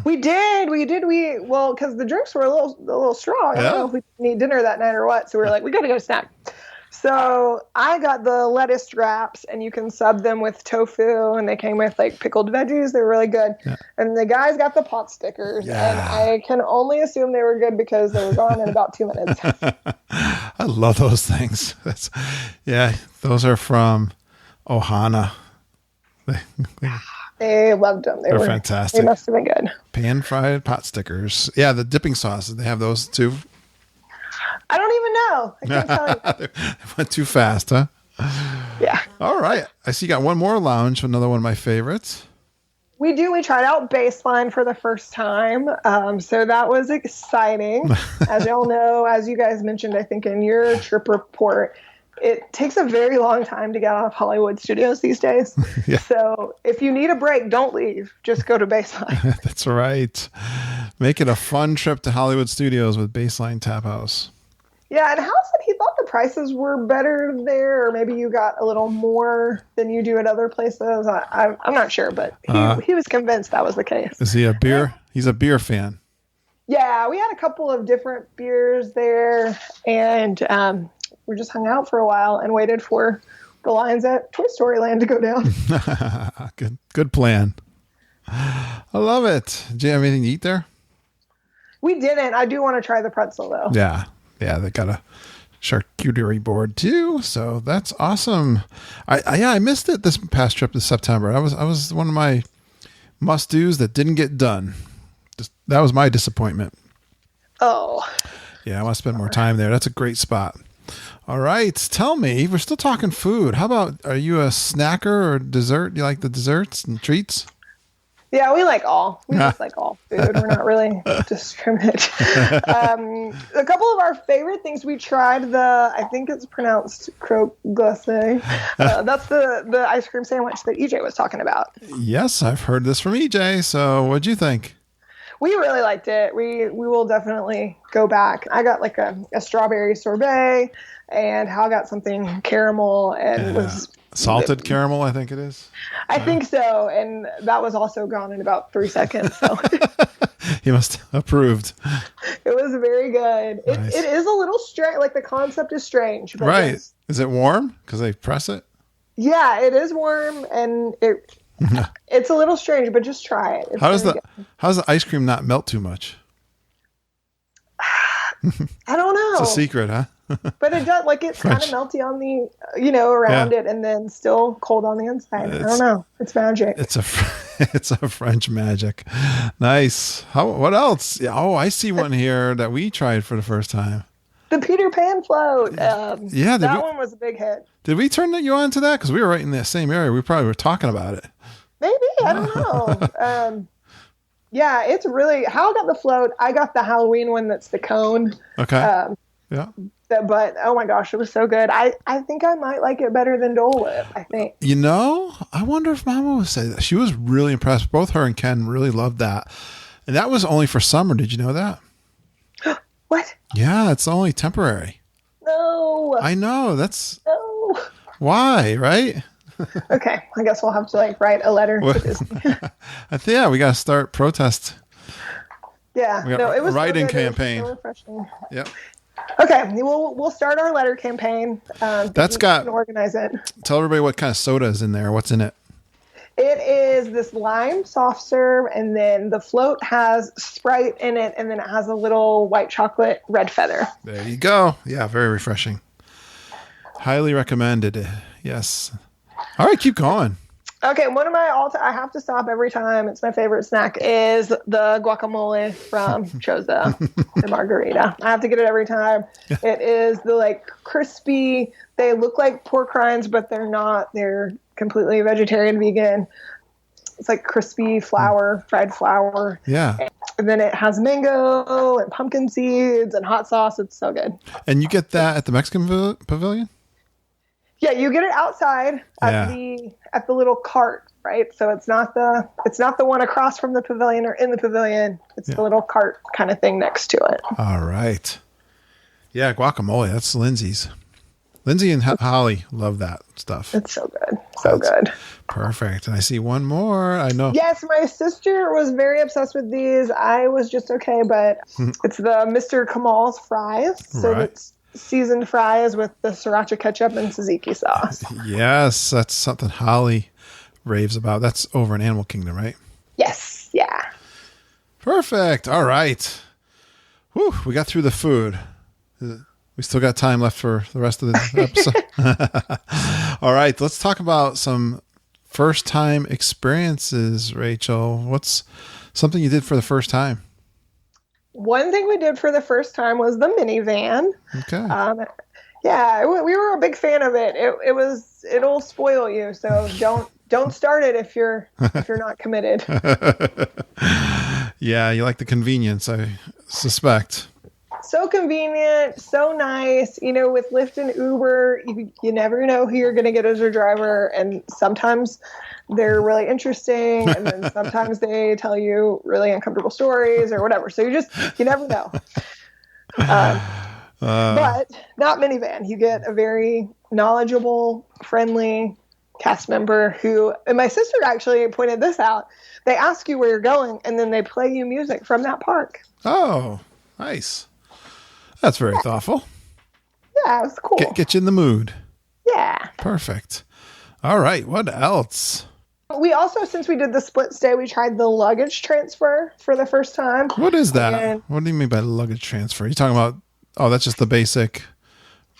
We did. Because the drinks were a little strong. I don't know if we need dinner that night or what. So we were like, we got to go snack. So I got the lettuce wraps, and you can sub them with tofu, and they came with like pickled veggies. They were really good. Yeah. And the guys got the pot stickers, and I can only assume they were good because they were gone in about 2 minutes. I love those things. Those are from Ohana. They loved them. They're fantastic. They must have been good. Pan-fried pot stickers. Yeah, the dipping sauces. They have those too. I don't even know. I can't tell you. They went too fast, huh? Yeah. All right. I see you got one more lounge, another one of my favorites. We do. We tried out Baseline for the first time. So that was exciting. As y'all know, as you guys mentioned, I think in your trip report, it takes a very long time to get out of Hollywood Studios these days. Yeah. So if you need a break, don't leave. Just go to Baseline. That's right. Make it a fun trip to Hollywood Studios with Baseline Tap House. Yeah, and Hal said he thought the prices were better there, or maybe you got a little more than you do at other places. I'm not sure, but he was convinced that was the case. Is he a beer? He's a beer fan. Yeah, we had a couple of different beers there, and we just hung out for a while and waited for the lines at Toy Story Land to go down. Good plan. I love it. Did you have anything to eat there? We didn't. I do want to try the pretzel, though. Yeah, they got a charcuterie board too. So that's awesome. I missed it this past trip this September. I was one of my must-dos that didn't get done. That was my disappointment. Oh. Yeah, I want to spend more time there. That's a great spot. All right. Tell me, we're still talking food. How about, are you a snacker or dessert? Do you like the desserts and treats? Yeah, we like all. We just like all food. We're not really discriminate. A couple of our favorite things we tried, I think it's pronounced croque glacé. That's the ice cream sandwich that EJ was talking about. Yes, I've heard this from EJ. So what'd you think? We really liked it. We will definitely go back. I got like a strawberry sorbet, and Hal got something caramel and was salted caramel, I think it is. I think so, and that was also gone in about 3 seconds. So he must have approved. It was very good. Nice. It is a little strange. Like the concept is strange, but right? Is it warm because they press it? Yeah, it is warm, and it's a little strange, but just try it. How does the ice cream not melt too much? I don't know. It's a secret, huh? But it does, like, it's kind of melty on the, around it, and then still cold on the inside. I don't know. It's magic. It's a French magic. Nice. What else? I see one here that we tried for the first time. The Peter Pan float. That one was a big hit. Did we turn you on to that? Because we were right in that same area. We probably were talking about it. Maybe. I don't know. Yeah, it's really... Hal got the float. I got the Halloween one that's the cone. Okay. Yeah. But, oh my gosh, it was so good. I think I might like it better than Dole Whip, I think. I wonder if Mama would say that. She was really impressed. Both her and Ken really loved that. And that was only for summer. Did you know that? What? Yeah, it's only temporary. No. I know. No. Why, right? Okay. I guess we'll have to write a letter to Disney. We got to start protest. Yeah. It was writing so campaign. It was so refreshing. Yep. Okay, we'll start our letter campaign. That's got. Organize it. Tell everybody what kind of soda is in there. What's in it? It is this lime soft serve, and then the float has Sprite in it, and then it has a little white chocolate red feather. There you go. Yeah, very refreshing. Highly recommended. Yes. All right, keep going. Okay, one of my I have to stop every time. It's my favorite snack is the guacamole from Choza, the margarita. I have to get it every time. It is the crispy. They look like pork rinds, but they're not. They're completely vegetarian, vegan. It's like crispy flour, fried flour. Yeah. And then it has mango and pumpkin seeds and hot sauce. It's so good. And you get that at the Mexican pavilion? Yeah, you get it outside at the little cart, right? So it's not the one across from the pavilion or in the pavilion. It's the little cart kind of thing next to it. All right. Yeah, guacamole. That's Lindsay's. Lindsay and Holly love that stuff. It's so good. So good. Perfect. And I see one more. I know. Yes, my sister was very obsessed with these. I was just okay, but it's the Mr. Kamal's fries. So it's seasoned fries with the sriracha ketchup and tzatziki sauce. Yes, that's something Holly raves about. That's over in Animal Kingdom, right? Yes, yeah. Perfect. All right. Whew, we got through the food. We still got time left for the rest of the episode. All right, let's talk about some first-time experiences, Rachel. What's something you did for the first time? One thing we did for the first time was the minivan. Okay. We were a big fan of it. It'll spoil you, so don't start it if you're not committed. Yeah, you like the convenience, I suspect. So convenient, so nice. With Lyft and Uber, you never know who you're going to get as your driver, and sometimes they're really interesting, and then sometimes they tell you really uncomfortable stories or whatever. So you never know. But not minivan. You get a very knowledgeable, friendly cast member who, and my sister actually pointed this out. They ask you where you're going, and then they play you music from that park. Oh, nice. That's very thoughtful. Yeah, it was cool. Get you in the mood. Yeah. Perfect. All right. What else? We also, since we did the split stay, we tried the luggage transfer for the first time. What is that? What do you mean by luggage transfer? Are you talking about, that's just the basic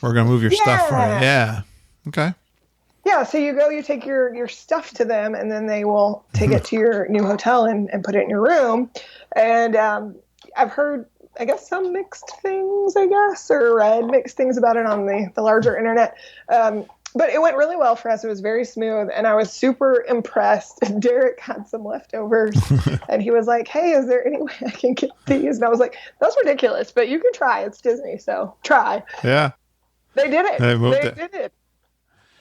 We're going to move your stuff for you. Yeah. Okay. Yeah, so you take your stuff to them, and then they will take it to your new hotel and put it in your room. And I've heard, I guess, some mixed things, or read mixed things about it on the larger internet. But it went really well for us. It was very smooth, and I was super impressed. Derek had some leftovers, and he was like, hey, is there any way I can get these? And I was like, that's ridiculous, but you can try. It's Disney, so try. Yeah. They did it. They did it.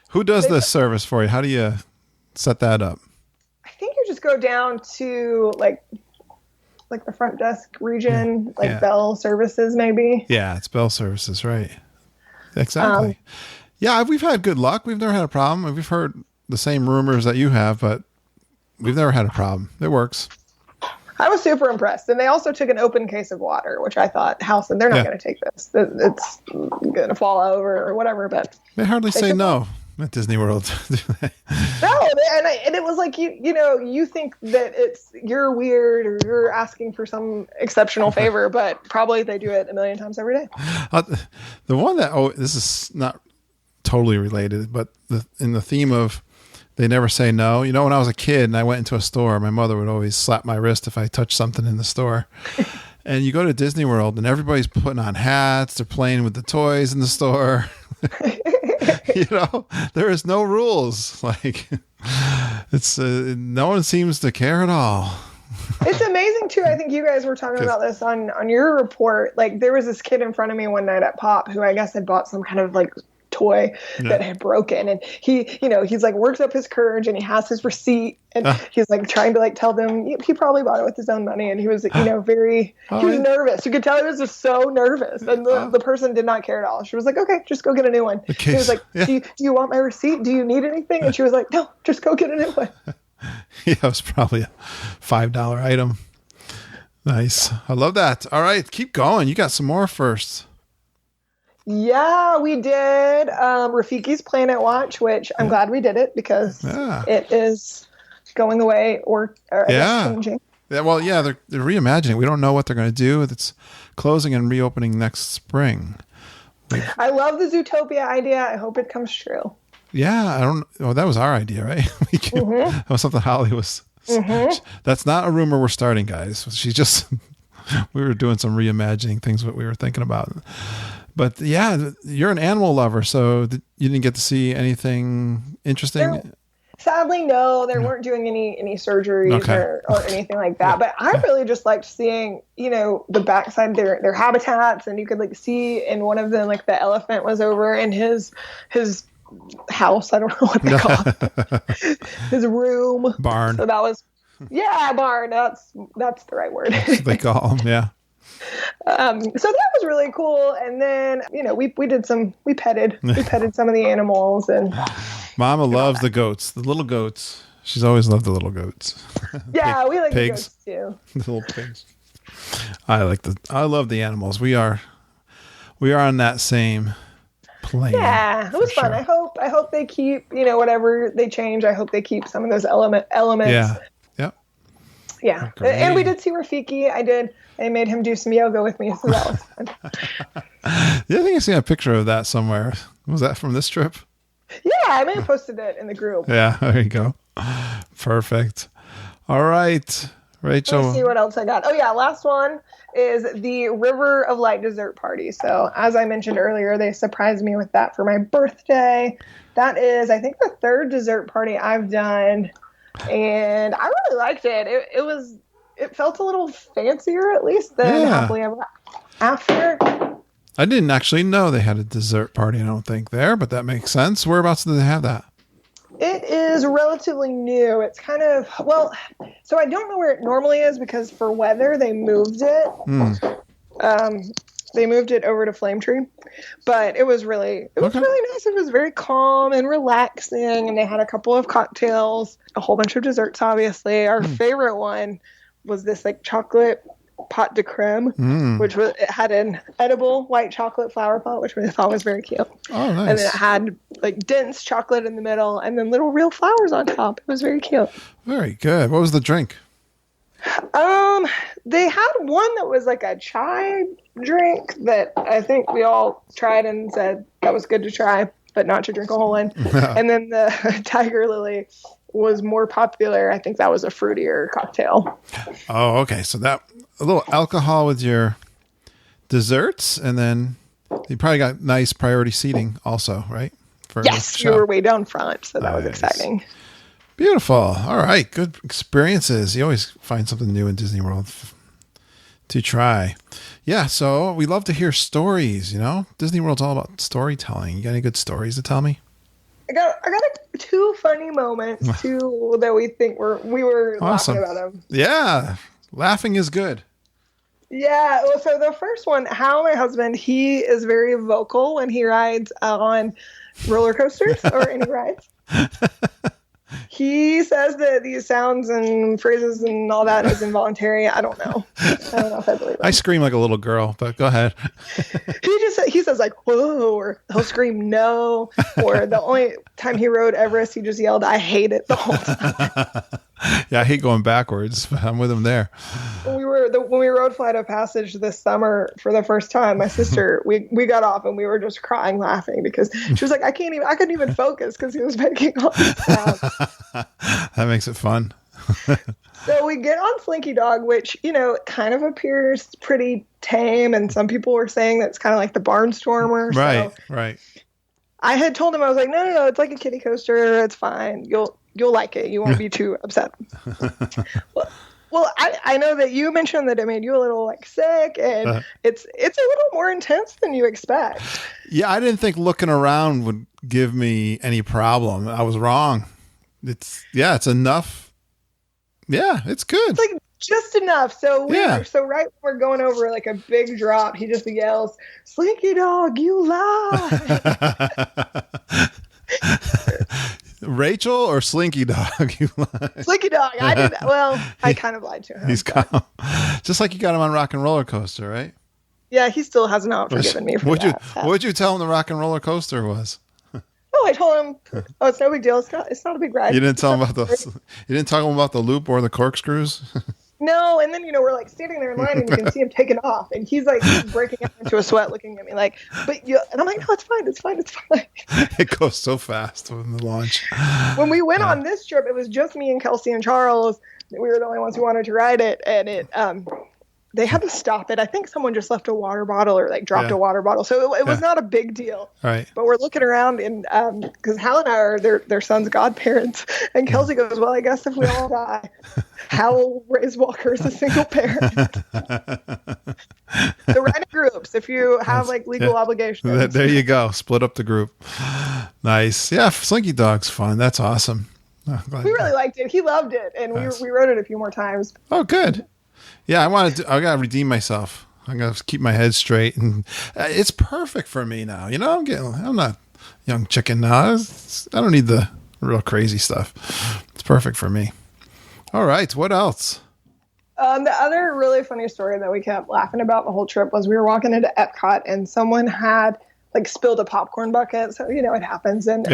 Who does this service for you? How do you set that up? I think you just go down to like the front desk region, Bell Services, maybe. Yeah, it's Bell Services, right? Exactly. Yeah, we've had good luck. We've never had a problem. We've heard the same rumors that you have, but we've never had a problem. It works. I was super impressed. And they also took an open case of water, which I thought, they're not going to take this. It's going to fall over or whatever. But they hardly say no at Disney World. No, and it was like, you think that you're weird or you're asking for some exceptional favor, but probably they do it a million times every day. The one that, this is not totally related, but in the theme of they never say no. When I was a kid and I went into a store, my mother would always slap my wrist if I touched something in the store. And you go to Disney World and everybody's putting on hats, they're playing with the toys in the store. There is no rules. Like it's no one seems to care at all. It's amazing too. I think you guys were talking about this on your report. Like there was this kid in front of me one night at Pop who I guess had bought some kind of toy that had broken, and he's works up his courage and he has his receipt, and he's trying to tell them he probably bought it with his own money, and he was very he was nervous. You could tell he was just so nervous, and the person did not care at all. She was like, okay, just go get a new one. He was like, do you want my receipt? Do you need anything? And she was like, no, just go get a new one. Yeah, it was probably a $5 item. Nice. I love that. All right, keep going. You got some more first. Yeah, we did Rafiki's Planet Watch, which I'm glad we did it because it is going away or changing. Yeah, well, they're reimagining. We don't know what they're going to do. It's closing and reopening next spring. I love the Zootopia idea. I hope it comes true. Yeah, that was our idea, right? That was something Holly was. That's not a rumor we're starting, guys. She's just, we were doing some reimagining things that we were thinking about. But yeah, you're an animal lover, so you didn't get to see anything interesting? Sadly, no. They weren't doing any surgeries or anything like that. But I really just liked seeing, the backside of their habitats, and you could see in one of them, the elephant was over in his house. I don't know what they call it. His room. Barn. So that was, barn. That's the right word. That's what they call them, yeah. So that was really cool. And then, we petted some of the animals, and Mama loves the goats, the little goats. She's always loved the little goats. Yeah, we like pigs. The goats too. The little pigs. I love the animals. We are on that same plane. Yeah, it was fun. Sure. I hope they keep, whatever they change, I hope they keep some of those elements. Yeah. Yep. Yeah. And we did see Rafiki. I made him do some yoga with me, so that was fun. Yeah, I think I seen a picture of that somewhere. Was that from this trip? Yeah, I may have posted it in the group. Yeah, there you go. Perfect. All right, Rachel. Let me see what else I got. Oh yeah, last one is the River of Light dessert party. So as I mentioned earlier, they surprised me with that for my birthday. That is, I think, the third dessert party I've done, and I really liked it. It felt a little fancier, at least, than Happily Ever After. I didn't actually know they had a dessert party, I don't think, there, but that makes sense. Whereabouts do they have that? It is relatively new. It's kind of, so I don't know where it normally is because for weather, they moved it. They moved it over to Flametree, but it was really nice. It was very calm and relaxing, and they had a couple of cocktails, a whole bunch of desserts, obviously. Our favorite one was this chocolate pot de creme, which it had an edible white chocolate flower pot, which we thought was very cute. Oh, nice. And then it had dense chocolate in the middle and then little real flowers on top. It was very cute. Very good. What was the drink? They had one that was a chai drink that I think we all tried and said that was good to try, but not to drink a whole in. And then the Tiger Lily was more popular. I think that was a fruitier cocktail. Oh, okay. So that a little alcohol with your desserts, and then you probably got nice priority seating also, right? Yes, we were way down front, so that was exciting. Beautiful. All right. Good experiences. You always find something new in Disney World to try. Yeah. So we love to hear stories, Disney World's all about storytelling. You got any good stories to tell me? I got two funny moments too that we were awesome. Laughing about them. Yeah. Laughing is good. Yeah. Well, so the first one, Hal, my husband, he is very vocal when he rides on roller coasters or any rides. He says that these sounds and phrases and all that is involuntary. I don't know if I believe it. I scream like a little girl, but go ahead. He says like, whoa, or he'll scream no, or the only time he rode Everest, he just yelled, I hate it the whole time. Yeah, I hate going backwards. I'm with him there. When we rode Flight of Passage this summer for the first time, my sister, we got off and we were just crying laughing because she was like, I couldn't even focus because he was making all these sounds. That makes it fun. So we get on Slinky Dog, which, kind of appears pretty tame. And some people were saying that it's kind of like the Barnstormer. Right, right. I had told him, I was like, no, it's like a kiddie coaster. It's fine. You'll like it. You won't be too upset. Well, I know that you mentioned that it made you a little sick, and it's a little more intense than you expect. Yeah, I didn't think looking around would give me any problem. I was wrong. It's enough. Yeah, it's good. It's just enough. So right when we're going over a big drop, he just yells, "Slinky Dog, you lie!" Rachel or Slinky Dog? Slinky Dog. I kind of lied to him. He's calm. Just like you got him on Rock and Roller Coaster, right? Yeah, he still has not forgiven me for that. What'd you tell him the Rock and Roller Coaster was? Oh, I told him, it's no big deal. It's not a big ride. You didn't tell him about you didn't talk to him about the loop or the corkscrews? No, and then we're standing there in line and you can see him taking off, and he's breaking out into a sweat, looking at me and I'm like, no, it's fine. It goes so fast when the launch. When we went on this trip, it was just me and Kelsey and Charles. We were the only ones who wanted to ride it, and they had to stop it. I think someone just left a water bottle or dropped a water bottle, so it was not a big deal. Right. But we're looking around, and because Hal and I are their son's godparents, and Kelsey goes, "Well, I guess if we all die, Hal will raise Walker as a single parent." So ride in groups if you have legal obligations. There you go. Split up the group. Nice. Yeah, Slinky Dog's fun. That's awesome. We really liked it. He loved it, and we rode it a few more times. Oh, good. Yeah, I gotta redeem myself. I gotta keep my head straight, and it's perfect for me now. I'm not young chicken now. I don't need the real crazy stuff. It's perfect for me. All right, what else? The other really funny story that we kept laughing about the whole trip was we were walking into Epcot, and someone had spilled a popcorn bucket. So it happens, and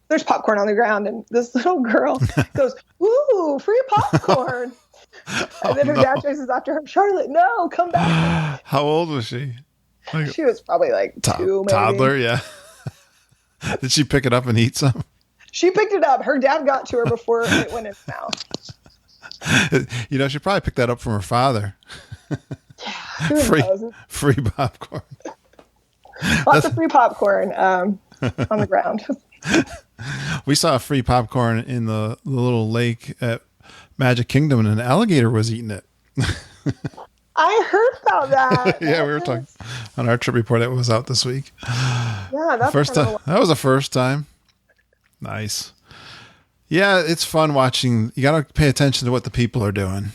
there's popcorn on the ground, and this little girl goes, "Ooh, free popcorn!" And then her dad chases after her. "Charlotte, no, come back." How old was she? She was probably 2, maybe. Toddler, yeah. Did she pick it up and eat some? She picked it up. Her dad got to her before it went in his mouth. She probably picked that up from her father. Yeah, free popcorn. Lots of free popcorn on the ground. We saw free popcorn in the little lake at Magic Kingdom, and an alligator was eating it. I heard about that. Yeah, we were talking on our trip report that was out this week. Yeah, that's first time. That was the first time. Nice. Yeah, it's fun watching. You got to pay attention to what the people are doing.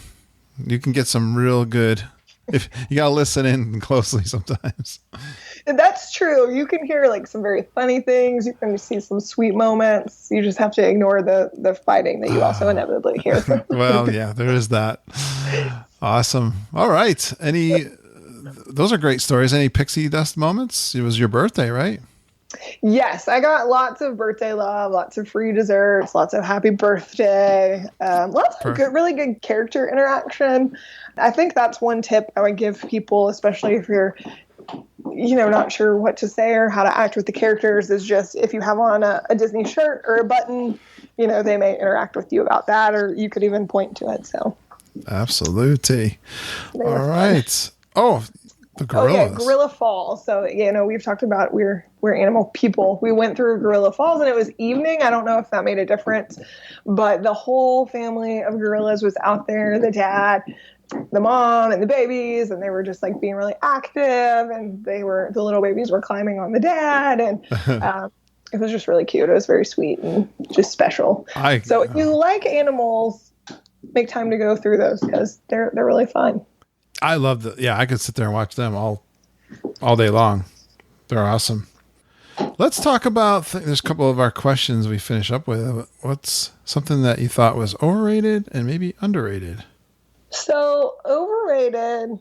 You can get some real good. If you got to listen in closely sometimes. That's true. You can hear some very funny things. You can see some sweet moments. You just have to ignore the fighting that you also inevitably hear. Well, yeah, there is that. Awesome. All right. Those are great stories. Any pixie dust moments? It was your birthday, right? Yes, I got lots of birthday love, lots of free desserts, lots of happy birthday, lots of good, really good character interaction. I think that's one tip I would give people, especially if you're, not sure what to say or how to act with the characters, is just if you have on a Disney shirt or a button, they may interact with you about that, or you could even point to it. So, absolutely. All right. Oh, the gorillas. Oh yeah, Gorilla Falls. So we've talked about we're animal people. We went through Gorilla Falls and it was evening. I don't know if that made a difference, but the whole family of gorillas was out there. The dad, the mom, and the babies, and they were just like being really active. And the little babies were climbing on the dad, and it was just really cute. It was very sweet and just special. So if you like animals, make time to go through those because they're really fun. I love I could sit there and watch them all day long. They're awesome. Let's talk about, there's a couple of our questions we finish up with. What's something that you thought was overrated and maybe underrated? So overrated,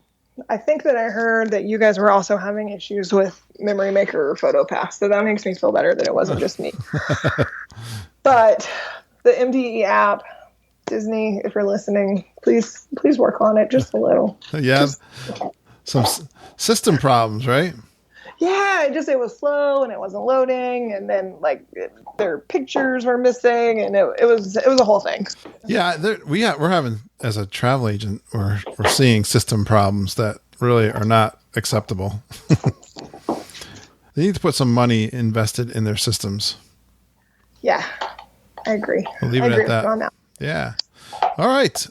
I think that I heard that you guys were also having issues with Memory Maker or PhotoPass. So that makes me feel better that it wasn't just me. But the MDE app, Disney, if you're listening, please work on it just a little. Yeah, some system problems, right? Yeah, it was slow and it wasn't loading, and then their pictures were missing, and it was a whole thing. Yeah, we're having, as a travel agent, we're seeing system problems that really are not acceptable. They need to put some money invested in their systems. Yeah, I agree. We'll leave it at that. Yeah. All right.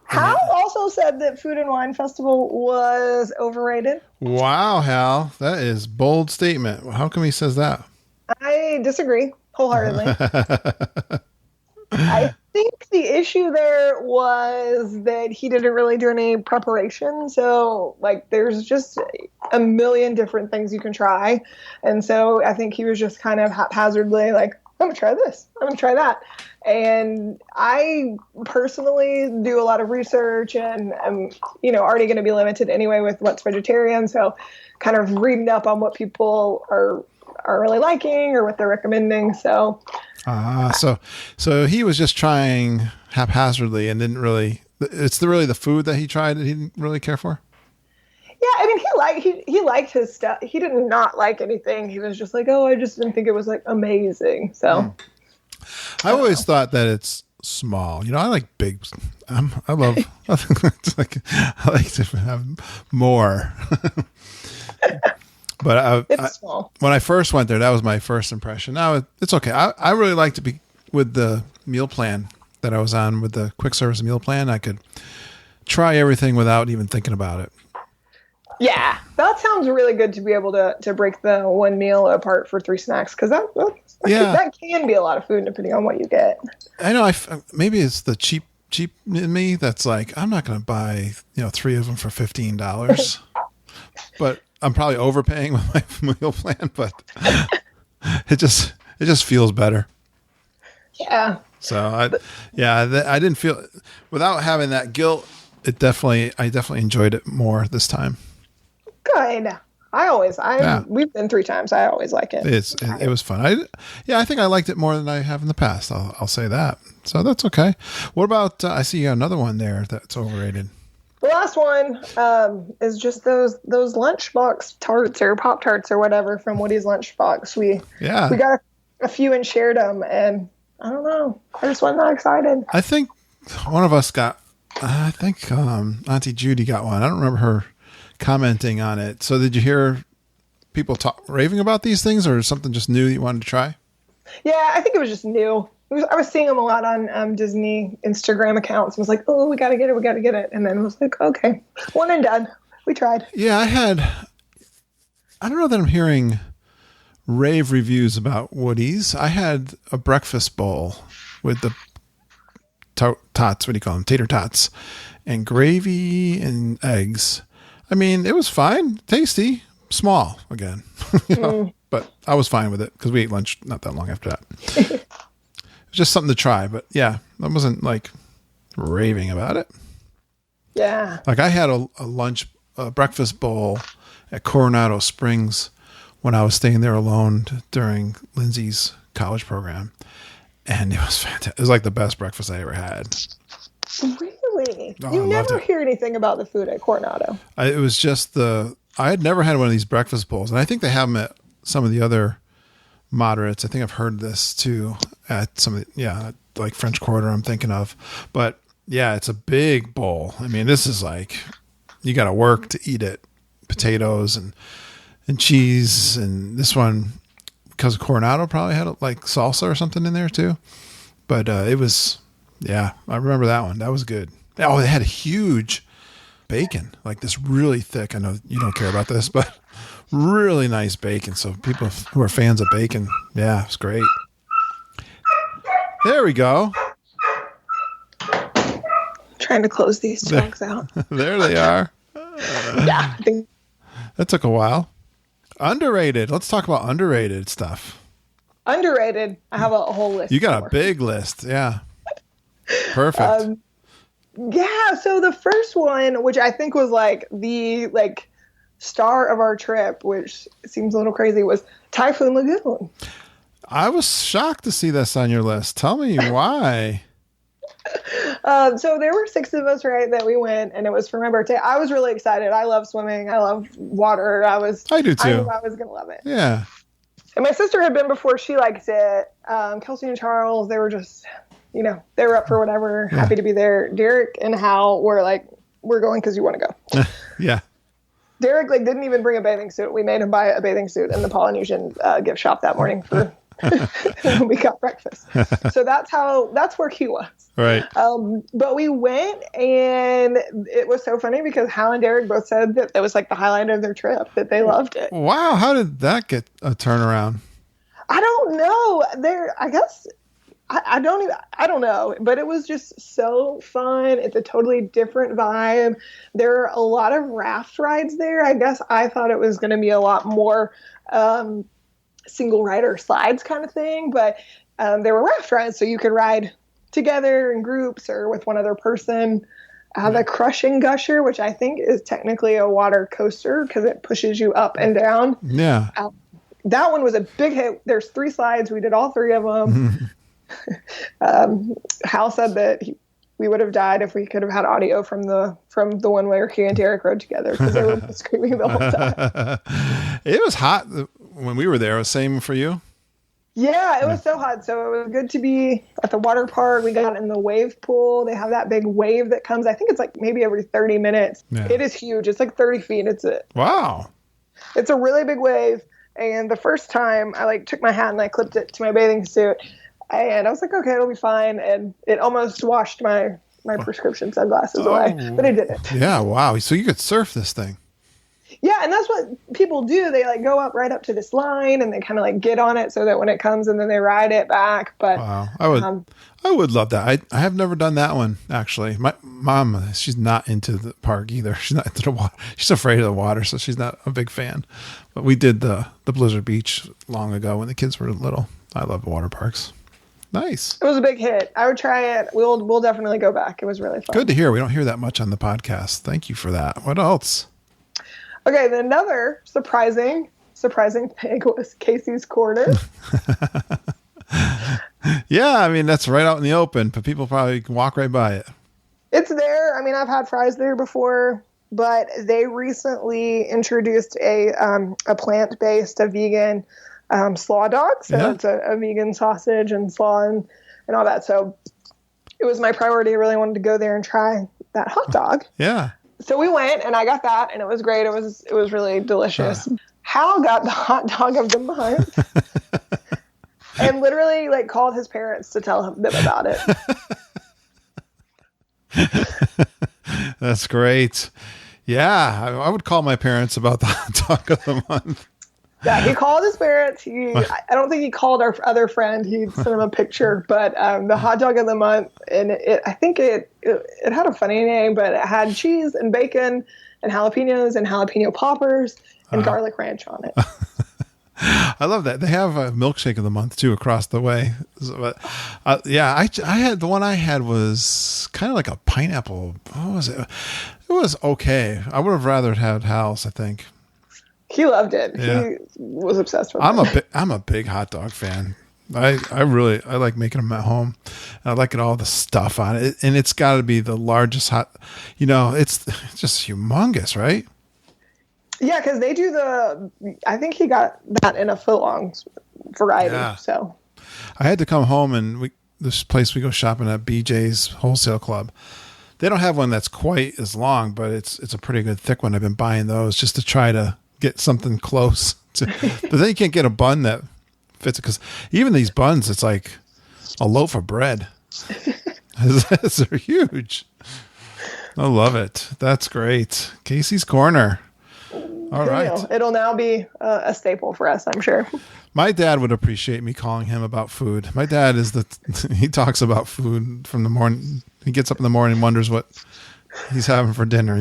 Hal also said that Food and Wine Festival was overrated. Wow, Hal. That is a bold statement. How come he says that? I disagree wholeheartedly. I think the issue there was that he didn't really do any preparation. So, there's just a million different things you can try. And so I think he was just kind of haphazardly I'm going to try this. I'm going to try that. And I personally do a lot of research, and I'm, already going to be limited anyway with what's vegetarian. So kind of reading up on what people are really liking or what they're recommending. So, so he was just trying haphazardly and didn't really, it's really the food that he tried that he didn't really care for. Yeah, I mean, he liked his stuff. He did not like anything. He was just like, oh, I just didn't think it was amazing. So, I always thought that it's small. I like big. I love. I like to have more. But it's small. When I first went there, that was my first impression. Now it's okay. I really like to be with the meal plan that I was on, with the quick service meal plan. I could try everything without even thinking about it. Yeah, that sounds really good to be able to break the one meal apart for 3 snacks, because that can be a lot of food depending on what you get. I know. Maybe it's the cheap in me that's like, I'm not going to buy 3 of them for $15, but I'm probably overpaying with my meal plan. But it just feels better. Yeah. So I didn't feel, without having that guilt. I definitely enjoyed it more this time. Good. We've been 3 times. I always like it. It was fun. I think I liked it more than I have in the past. I'll say that. So that's okay. What about, I see you got another one there that's overrated. The last one is just those lunchbox tarts or Pop-Tarts or whatever from Woody's Lunchbox. We got a few and shared them, and I don't know. I just wasn't that excited. I think one of us got, Auntie Judy got one. I don't remember her commenting on it. So did you hear people raving about these things, or something just new that you wanted to try? Yeah, I think it was just new. I was seeing them a lot on Disney Instagram accounts. I was like, oh, we got to get it. And then I was like, okay, one and done. We tried. Yeah, I don't know that I'm hearing rave reviews about Woody's. I had a breakfast bowl with the tots, what do you call them? Tater tots and gravy and eggs. I mean, it was fine, tasty, small again, but I was fine with it because we ate lunch not that long after that. It was just something to try, but yeah, I wasn't raving about it. Yeah. I had a breakfast bowl at Coronado Springs when I was staying there alone during Lindsay's college program. And it was fantastic. It was like the best breakfast I ever had. Really? Oh, You never hear anything about the food at Coronado. It was just I had never had one of these breakfast bowls. And I think they have them at some of the other moderates. I think I've heard this too at some of like French Quarter I'm thinking of. But yeah, it's a big bowl. I mean, this is like, you got to work to eat it. Potatoes and cheese. And this one, because Coronado probably had like salsa or something in there too. But it was, I remember that one. That was good. Oh, they had a huge bacon, like this really thick. I know you don't care about this, but really nice bacon. So people who are fans of bacon, it's great. There we go. Trying to close these dogs out. There they are. I think that took a while. Underrated. Let's talk about underrated stuff. Underrated. I have a whole list. You got a big list. Yeah. Perfect. So the first one, which I think was like the star of our trip, which seems a little crazy, was Typhoon Lagoon. I was shocked to see this on your list. Tell me why. So there were 6 of us, right, that we went, and it was for my birthday. I was really excited. I love swimming. I love water. I do too. I knew I was going to love it. Yeah. And my sister had been before. She liked it. Kelsey and Charles, they were just, they were up for whatever. Yeah. Happy to be there. Derek and Hal were like, we're going because you want to go. Yeah. Derek didn't even bring a bathing suit. We made him buy a bathing suit in the Polynesian gift shop that morning for when we got breakfast. So that's where he was. Right. But we went, and it was so funny because Hal and Derek both said that it was like the highlight of their trip, that they loved it. Wow. How did that get a turnaround? I don't know. I guess I don't know, but it was just so fun. It's a totally different vibe. There are a lot of raft rides there. I guess I thought it was going to be a lot more single rider slides kind of thing, but there were raft rides, so you could ride together in groups or with one other person. The Crushing Gusher, which I think is technically a water coaster because it pushes you up and down. Yeah. That one was a big hit. There's 3 slides. We did all 3 of them. Hal said that we would have died if we could have had audio from the one where he and Derek rode together because they were screaming the whole time. It was hot when we were there. Was same for you? Yeah, it was so hot. So it was good to be at the water park. We got in the wave pool. They have that big wave that comes. I think it's like maybe every 30 minutes. Yeah. It is huge. It's like 30 feet. Wow. It's a really big wave. And the first time I took my hat and I clipped it to my bathing suit. And I was like, okay, it'll be fine. And it almost washed my prescription sunglasses away, but it didn't. Yeah, wow. So you could surf this thing. Yeah, and that's what people do. They go up right up to this line and they kind of get on it so that when it comes and then they ride it back. But wow, I would love that. I have never done that one actually. My mom, she's not into the park either. She's not into the water. She's afraid of the water, so she's not a big fan. But we did the Blizzard Beach long ago when the kids were little. I love water parks. Nice. It was a big hit. I would try it. We'll definitely go back. It was really fun. Good to hear. We don't hear that much on the podcast. Thank you for that. What else? Okay, then another surprising thing was Casey's Corner. Yeah, I mean, that's right out in the open, but people probably can walk right by it. It's there. I mean, I've had fries there before, but they recently introduced a plant-based, a vegan slaw dog. So it's a vegan sausage and slaw and all that. So it was my priority. I really wanted to go there and try that hot dog. Yeah. So we went and I got that and it was great. It was really delicious. Hal got the hot dog of the month and literally called his parents to tell them about it. That's great. Yeah. I would call my parents about the hot dog of the month. Yeah, he called his parents. I don't think he called our other friend. He sent him a picture, but the hot dog of the month, and I think it had a funny name, but it had cheese and bacon and jalapeno poppers and garlic ranch on it. I love that. They have a milkshake of the month too across the way. But I had the one I had was kind of like a pineapple. What was it? It was okay. I would have rather had Hal's, I think. He loved it. Yeah. He was obsessed with it. I'm a big hot dog fan. I like making them at home. I like it all the stuff on it, and it's got to be the largest it's just humongous, right? Yeah, because they do I think he got that in a foot-long variety. Yeah. So I had to come home, and this place we go shopping at, BJ's Wholesale Club. They don't have one that's quite as long, but it's a pretty good thick one. I've been buying those just to try to get something close to, but then you can't get a bun that fits it, because even these buns, it's like a loaf of bread. They're huge. I love it. That's great. Casey's Corner. All right. It'll now be a staple for us, I'm sure. My dad would appreciate me calling him about food. My dad he talks about food from the morning. He gets up in the morning and wonders what he's having for dinner,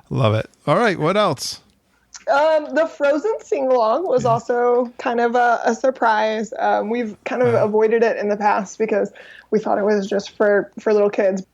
Love it. All right. What else? The Frozen sing-along was also kind of a surprise. We've kind of avoided it in the past because we thought it was just for little kids.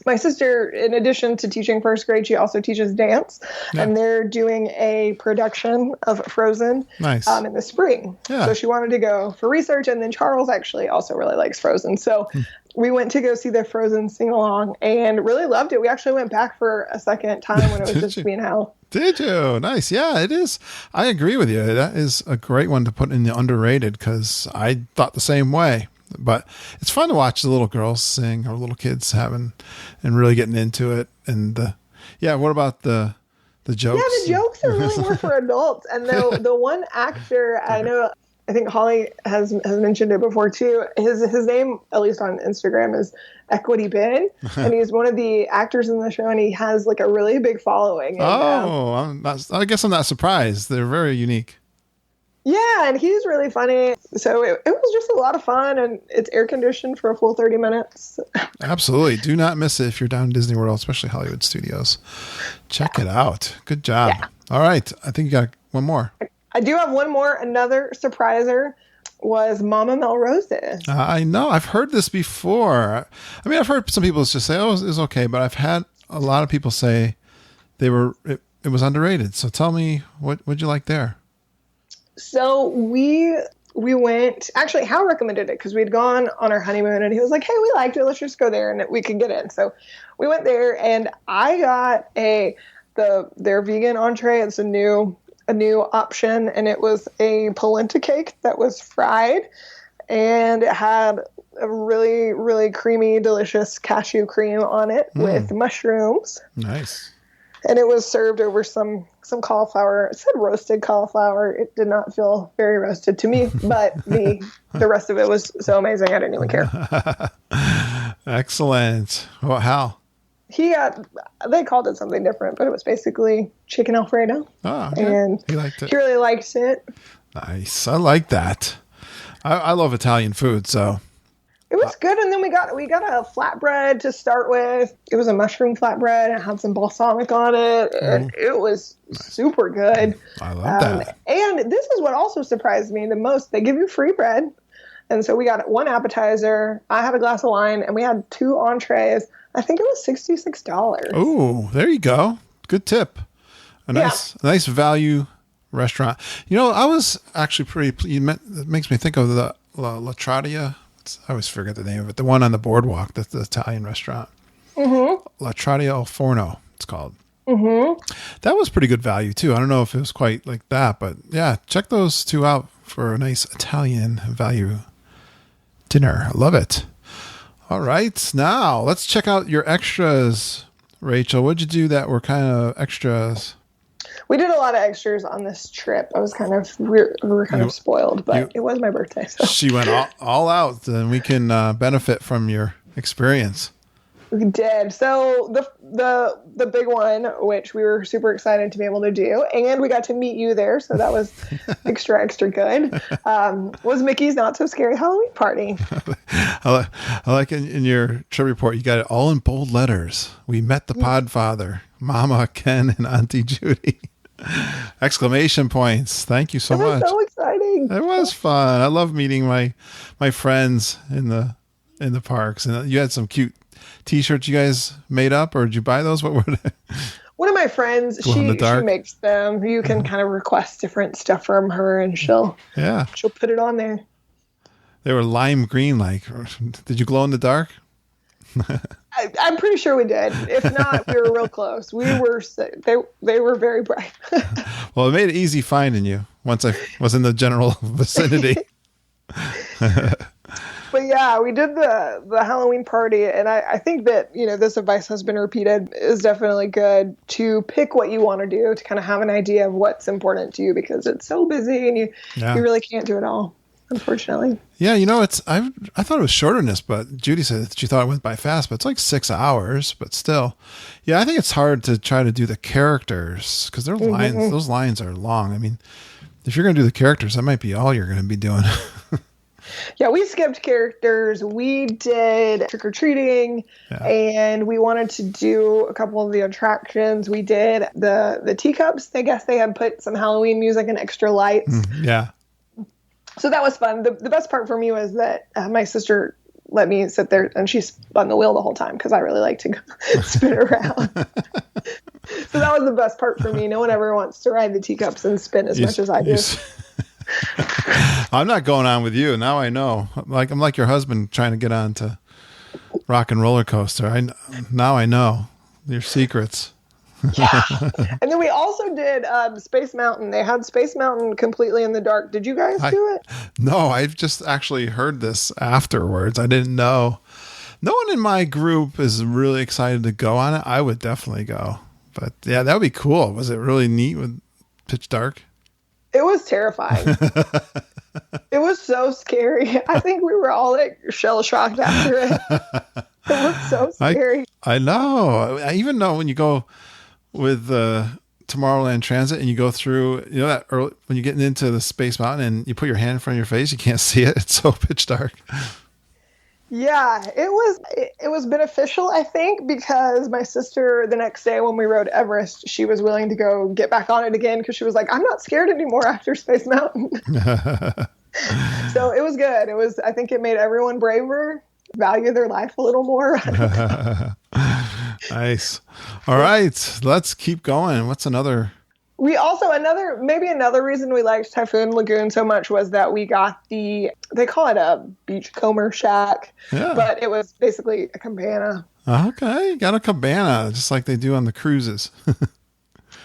My sister, in addition to teaching first grade, she also teaches dance, and they're doing a production of Frozen in the spring. Yeah. So she wanted to go for research, and then Charles actually also really likes Frozen. So we went to go see the Frozen sing-along and really loved it. We actually went back for a second time when it was just me and Hal. Did you? Nice. Yeah, it is. I agree with you. That is a great one to put in the underrated, because I thought the same way. But it's fun to watch the little girls sing, or little kids and really getting into it. And what about the jokes? Yeah, the jokes are really more for adults. And the one actor, I think Holly has mentioned it before too. His name, at least on Instagram, is Equity Ben, and he's one of the actors in the show, and he has like a really big following. And, I guess I'm not surprised. They're very unique. Yeah, and he's really funny. So it was just a lot of fun, and it's air conditioned for a full 30 minutes. Absolutely. Do not miss it if you're down in Disney World, especially Hollywood Studios. Check it out. Good job. Yeah. All right. I think you got one more. I do have one more. Another surpriser was Mama Melrose's. I know. I've heard this before. I mean, I've heard some people just say, oh, it was okay, but I've had a lot of people say it was underrated. So tell me, what'd you like there? So we went, actually Hal recommended it because we'd gone on our honeymoon, and he was like, hey, we liked it. Let's just go there and we could get in. So we went there, and I got their vegan entree. It's a new option, and it was a polenta cake that was fried, and it had a really, really creamy, delicious cashew cream on it with mushrooms. Nice. And it was served over some cauliflower. It said roasted cauliflower. It did not feel very roasted to me, but the rest of it was so amazing. I didn't even care. Excellent. Well, how? They called it something different, but it was basically chicken Alfredo. Oh, yeah. And he liked it. He really liked it. Nice. I like that. I love Italian food, so. It was good, and then we got a flatbread to start with. It was a mushroom flatbread, and it had some balsamic on it, and it was super good. I love that. And this is what also surprised me the most. They give you free bread, and so we got one appetizer. I had a glass of wine, and we had 2 entrees. I think it was $66. Oh, there you go. Good tip. A nice value restaurant. I was actually it makes me think of the La Tradia. I always forget the name of it. The one on the boardwalk, that's the Italian restaurant. Mm-hmm. La Tradia al Forno, it's called. Mm-hmm. That was pretty good value, too. I don't know if it was quite like that, but yeah, check those 2 out for a nice Italian value dinner. I love it. All right. Now, let's check out your extras, Rachel. What'd you do that were kind of extras? We did a lot of extras on this trip. I was we were kind of spoiled, but it was my birthday. So. She went all out, and we can benefit from your experience. We did. So the big one, which we were super excited to be able to do, and we got to meet you there, so that was extra good, was Mickey's Not So Scary Halloween Party. I like in your trip report, you got it all in bold letters. We met the Podfather, Mama, Ken, and Auntie Judy. Exclamation points. Thank you so much. It was so exciting. It was fun. I love meeting my friends in the parks, and you had some cute T-shirts you guys made up, or did you buy those? What were they? One of my friends, she makes them. You can kind of request different stuff from her, and she'll put it on there. They were lime green, like. Did you glow in the dark? I'm pretty sure we did. If not, we were real close. We were. They were very bright. Well, it made it easy finding you once I was in the general vicinity. But yeah, we did the Halloween party, and I think that, this advice has been repeated, is definitely good to pick what you want to do, to kind of have an idea of what's important to you, because it's so busy and you really can't do it all, unfortunately. Yeah, I thought it was shorter than this, but Judy said that she thought it went by fast, but it's like 6 hours, but still. Yeah, I think it's hard to try to do the characters because their lines, those lines are long. I mean, if you're going to do the characters, that might be all you're going to be doing. Yeah, we skipped characters. We did trick-or-treating, and we wanted to do a couple of the attractions. We did the teacups. I guess they had put some Halloween music and extra lights. Yeah. So that was fun. The best part for me was that my sister let me sit there, and she spun the wheel the whole time because I really like to go spin around. So that was the best part for me. No one ever wants to ride the teacups and spin as much as I do. I'm not going on with you. Now I know. I'm like your husband trying to get on to Rock and Roller Coaster. Now I know your secrets. Yeah. And then we also did Space Mountain. They had Space Mountain completely in the dark. Did you guys do it? No, I've just actually heard this afterwards. I didn't know. No one in my group is really excited to go on it. I would definitely go. But yeah, that would be cool. Was it really neat with pitch dark? It was terrifying. It was so scary. I think we were all like shell shocked after it. It was so scary. I know. I even know when you go with Tomorrowland Transit and you go through, that early, when you're getting into the Space Mountain and you put your hand in front of your face, you can't see it. It's so pitch dark. Yeah, it was beneficial, I think, because my sister, the next day when we rode Everest, she was willing to go get back on it again because she was like, I'm not scared anymore after Space Mountain. So it was good. I think it made everyone braver, value their life a little more. Nice. All right, let's keep going. What's another? We also, another reason we liked Typhoon Lagoon so much was that we got they call it a beachcomber shack, but it was basically a cabana. Okay, got a cabana, just like they do on the cruises.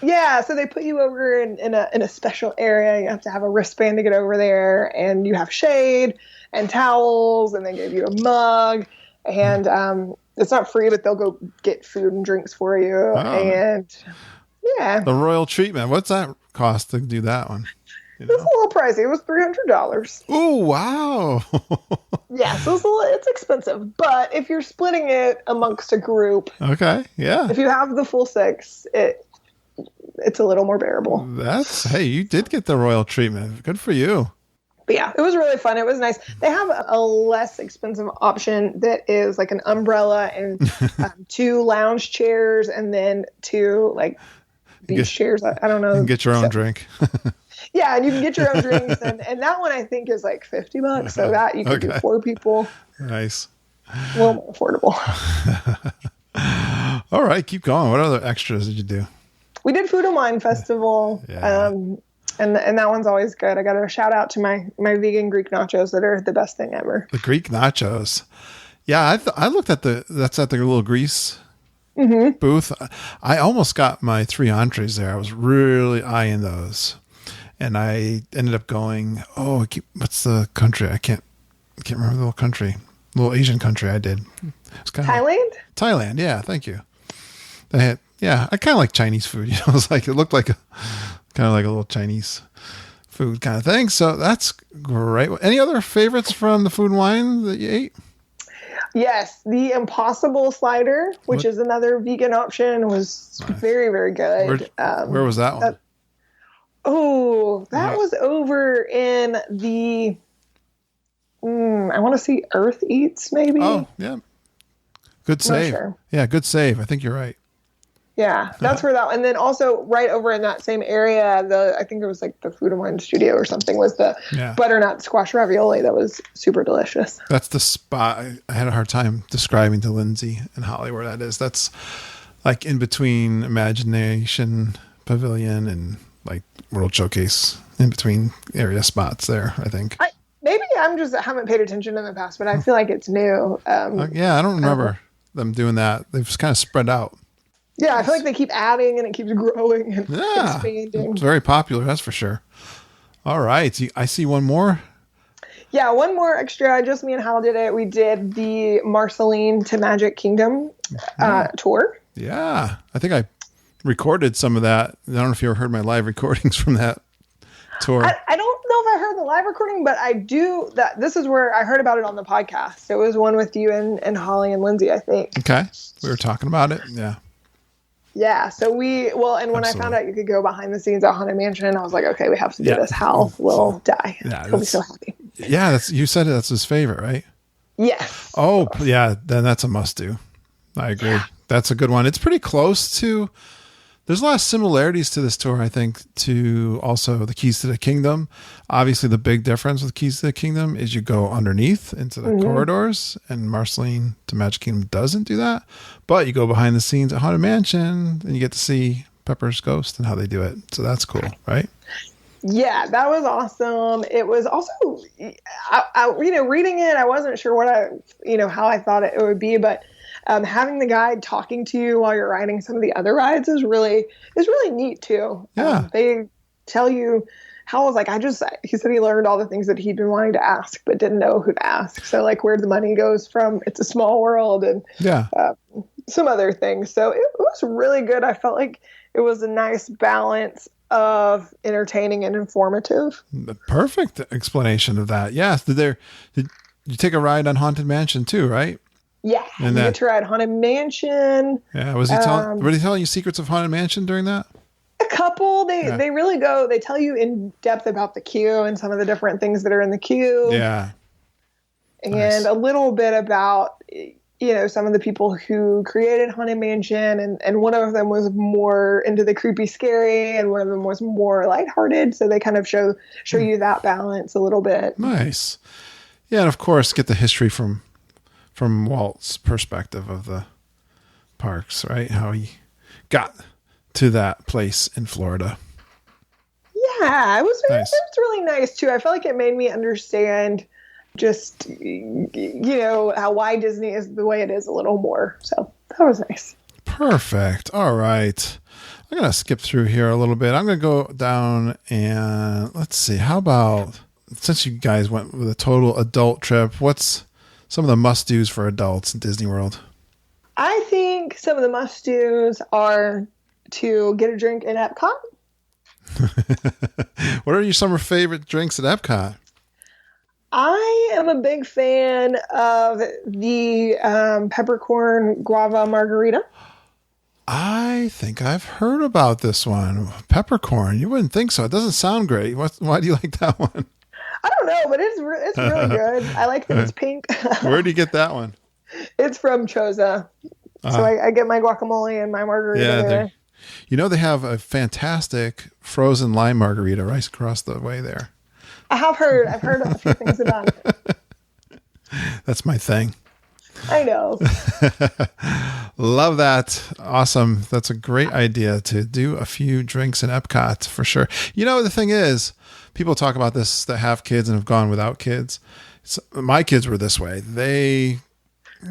Yeah, so they put you over in a special area. You have to have a wristband to get over there, and you have shade and towels, and they give you a mug, and it's not free, but they'll go get food and drinks for you, and... Yeah. The royal treatment. What's that cost to do that one? It was a little pricey. It was $300. Oh, wow. Yeah, so it's expensive. But if you're splitting it amongst a group. Okay, yeah. If you have the full 6, it's a little more bearable. Hey, you did get the royal treatment. Good for you. But yeah, it was really fun. It was nice. They have a less expensive option that is like an umbrella and 2 lounge chairs and then 2 like beach chairs. I don't know. And get your own drink. Yeah, and you can get your own drinks. And that one I think is like $50. So that you can do 4 people. Nice. A little more affordable. All right, keep going. What other extras did you do? We did Food and Wine Festival. Yeah. And that one's always good. I got to shout out to my vegan Greek nachos that are the best thing ever. The Greek nachos. Yeah, I looked at that's at the little Greece booth. I almost got my 3 entrees there. I was really eyeing those. And I ended up going, what's the country? I can't remember the little country. Little Asian country I did. It's Thailand? Thailand, yeah, thank you. They had, I kind of like Chinese food. It looked like kind of like a little Chinese food kind of thing. So that's great. Any other favorites from the Food and Wine that you ate? Yes, the Impossible slider, which is another vegan option, was very, very good. Where was that one? That was over in the, I want to see Earth Eats, maybe. Oh, yeah. Good save. Sure. Yeah, good save. I think you're right. Yeah, that's where that, and then also right over in that same area, I think it was like the Food and Wine Studio or something, was the butternut squash ravioli that was super delicious. That's the spot. I had a hard time describing to Lindsay and Holly where that is. like in between Imagination Pavilion and like World Showcase, in between area spots there, I think. Maybe I'm just haven't paid attention in the past, but I feel like it's new. Yeah, I don't remember them doing that. They've just kind of spread out. Yeah, I feel like they keep adding and it keeps growing and expanding. It's very popular, that's for sure. All right. I see one more. Yeah, one more extra. Just me and Hal did it. We did the Marceline to Magic Kingdom tour. Yeah. I think I recorded some of that. I don't know if you ever heard my live recordings from that tour. I don't know if I heard the live recording, but I do. This is where I heard about it on the podcast. It was one with you and Holly and Lindsay, I think. Okay. We were talking about it. Yeah. Yeah, so when I found out you could go behind the scenes at Haunted Mansion, I was like, okay, we have to do this. Hal will die. Yeah, he'll be so happy. Yeah, you said that's his favorite, right? Yes. Oh, yeah, then that's a must-do. I agree. Yeah. That's a good one. It's pretty close to... There's a lot of similarities to this tour, I think, to also the Keys to the Kingdom. Obviously, the big difference with Keys to the Kingdom is you go underneath into the corridors, and Marceline to Magic Kingdom doesn't do that. But you go behind the scenes at Haunted Mansion, and you get to see Pepper's Ghost and how they do it. So that's cool, right? Yeah, that was awesome. It was also, reading it, I wasn't sure how I thought it would be, but having the guide talking to you while you're riding some of the other rides is really neat too. Yeah. They tell you, Hal was like, he said he learned all the things that he'd been wanting to ask, but didn't know who to ask. So like where the money goes from It's a Small World and some other things. So it was really good. I felt like it was a nice balance of entertaining and informative. The perfect explanation of that. Yes. Did you take a ride on Haunted Mansion too, right? Yeah, you get to ride Haunted Mansion. Yeah, were they telling you secrets of Haunted Mansion during that? A couple. They really go. They tell you in depth about the queue and some of the different things that are in the queue. Yeah, and a little bit about some of the people who created Haunted Mansion, and one of them was more into the creepy, scary, and one of them was more lighthearted. So they kind of show you that balance a little bit. Nice. Yeah, and of course, get the history from Walt's perspective of the parks, right? How he got to that place in Florida. Yeah, it was really nice too. I felt like it made me understand just, why Disney is the way it is a little more. So that was nice. Perfect. All right. I'm going to skip through here a little bit. I'm going to go down and let's see. How about, since you guys went with a total adult trip, what's some of the must-dos for adults in Disney World? I think some of the must-dos are to get a drink in Epcot. What are your summer favorite drinks at Epcot? I am a big fan of the peppercorn guava margarita. I think I've heard about this one. Peppercorn. You wouldn't think so. It doesn't sound great. Why do you like that one? I don't know, but it's really good. I like that it's pink. Where do you get that one? It's from Choza. So I get my guacamole and my margarita there. They have a fantastic frozen lime margarita right across the way there. I've heard a few things about it. That's my thing. I know. Love that. Awesome. That's a great idea to do a few drinks in Epcot for sure. The thing is, people talk about this that have kids and have gone without kids. My kids were this way. They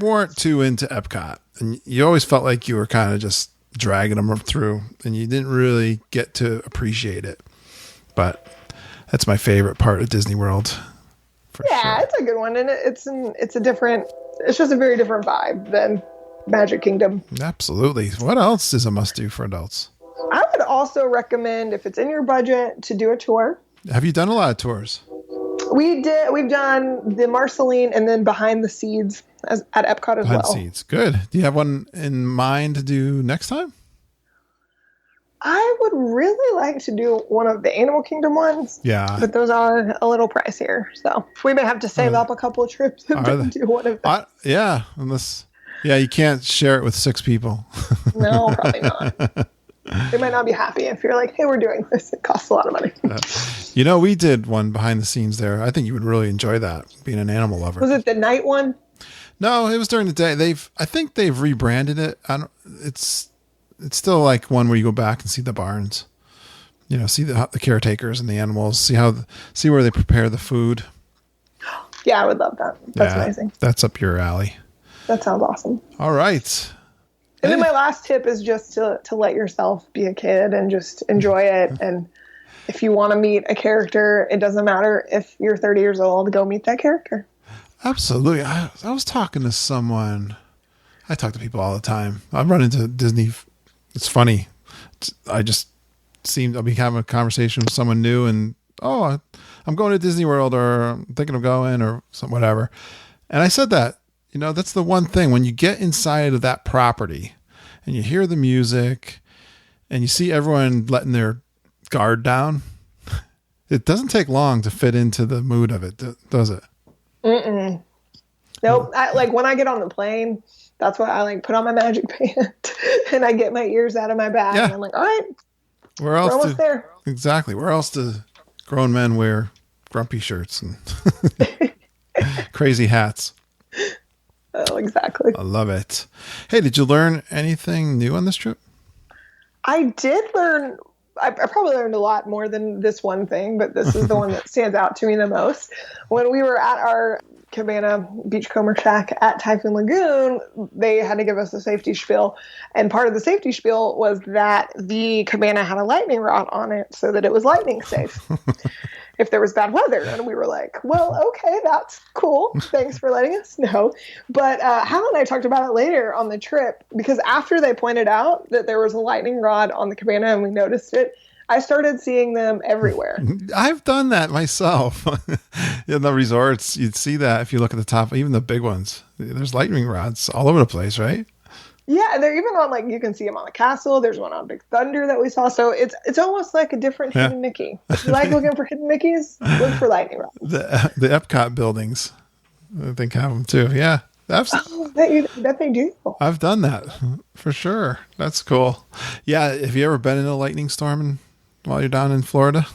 weren't too into Epcot. And you always felt like you were kind of just dragging them through and you didn't really get to appreciate it. But that's my favorite part of Disney World. Yeah, it's a good one. And it's just a very different vibe than Magic Kingdom. Absolutely. What else is a must-do for adults? I would also recommend, if it's in your budget, to do a tour. Have you done a lot of tours? We've done the Marceline and then Behind the Scenes at Epcot as well. Behind the Scenes. Good. Do you have one in mind to do next time? I would really like to do one of the Animal Kingdom ones. Yeah. But those are a little pricier. So we may have to save up a couple of trips and do one of them. You can't share it with 6 people. No, probably not. They might not be happy if you're like, hey, we're doing this. It costs a lot of money. We did one behind the scenes there. I think you would really enjoy that, being an animal lover. Was it the night one? No, it was during the day. I think they've rebranded it. it's still like one where you go back and see the barns, see the caretakers and the animals, see where they prepare the food. Yeah, I would love that. That's amazing. That's up your alley. That sounds awesome. All right. And then my last tip is just to let yourself be a kid and just enjoy it. And if you want to meet a character, it doesn't matter if you're 30 years old, go meet that character. Absolutely. I was talking to someone. I talk to people all the time. I run into Disney. It's funny. I'll be having a conversation with someone new and, I'm going to Disney World, or I'm thinking of going, or whatever. And I said that, that's the one thing when you get inside of that property and you hear the music and you see everyone letting their guard down, it doesn't take long to fit into the mood of it, does it? Mm-mm. Nope. When I get on the plane, that's why I put on my magic band and I get my ears out of my bag and I'm like, all right, we're almost there. Exactly. Where else do grown men wear grumpy shirts and crazy hats? Oh, exactly. I love it. Hey, did you learn anything new on this trip? I did learn. I probably learned a lot more than this one thing, but this is the one that stands out to me the most. When we were at our cabana beachcomber shack at Typhoon Lagoon, they had to give us a safety spiel. And part of the safety spiel was that the cabana had a lightning rod on it so that it was lightning safe if there was bad weather. And we were like, well, okay, that's cool. Thanks for letting us know. But Hal and I talked about it later on the trip, because after they pointed out that there was a lightning rod on the cabana and we noticed it, I started seeing them everywhere. I've done that myself. In the resorts, you'd see that if you look at the top, even the big ones. There's lightning rods all over the place, right? Yeah, they're even on, you can see them on the castle. There's one on Big Thunder that we saw. So it's almost like a different Hidden Mickey. If you like looking for Hidden Mickeys, look for lightning rods. The Epcot buildings, I think, have them too. Yeah. That they do. I've done that for sure. That's cool. Yeah. Have you ever been in a lightning storm while you're down in Florida?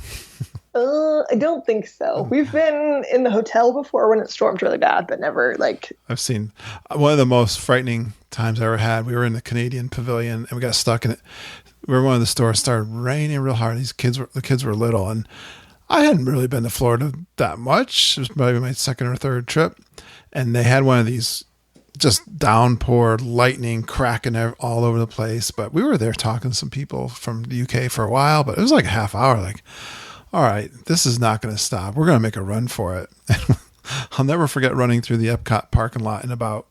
I don't think so. We've been in the hotel before when it stormed really bad, but never I've seen one of the most frightening times I ever had. We were in the Canadian pavilion and we got stuck in it. We were in one of the stores, started raining real hard. The kids were little, and I hadn't really been to Florida that much. It was maybe my second or third trip, and they had one of these just downpour lightning cracking all over the place. But we were there talking to some people from the UK for a while, but it was like a half hour. All right, this is not going to stop. We're going to make a run for it. I'll never forget running through the Epcot parking lot in about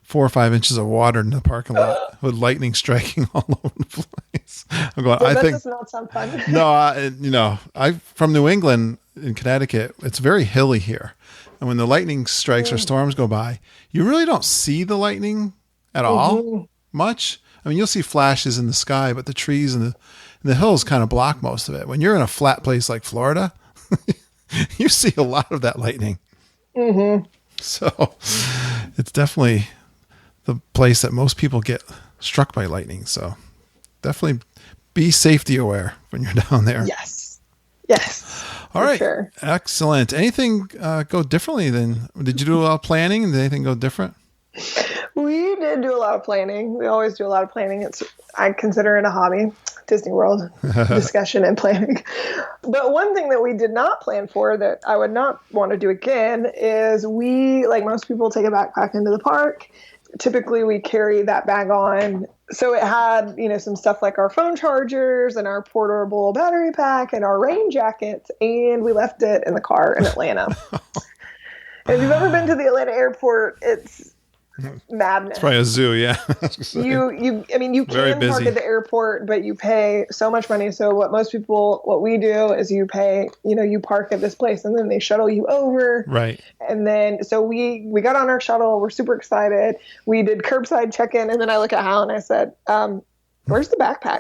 4 or 5 inches of water in the parking lot with lightning striking all over the place. I'm going, that does not sound fun. No, I'm from New England in Connecticut. It's very hilly here. And when the lightning strikes or storms go by, you really don't see the lightning at all much. I mean, you'll see flashes in the sky, but the trees and the hills kind of block most of it. When you're in a flat place like Florida, you see a lot of that lightning. Mm-hmm. So it's definitely the place that most people get struck by lightning. So definitely be safety aware when you're down there. Yes. All right. Sure. Excellent. Anything go differently than, did you do a lot of planning? Did anything go different? We did do a lot of planning. We always do a lot of planning. I consider it a hobby, Disney World discussion and planning. But one thing that we did not plan for that I would not want to do again is we, like most people, take a backpack into the park. Typically, we carry that bag on. So it had, some stuff like our phone chargers and our portable battery pack and our rain jackets, and we left it in the car in Atlanta. If you've ever been to the Atlanta airport, it's madness. It's probably a zoo, yeah. You can park at the airport, but you pay so much money. So what we do is you pay, you park at this place and then they shuttle you over. Right. And then, so we got on our shuttle. We're super excited. We did curbside check-in. And then I look at Hal and I said, where's the backpack?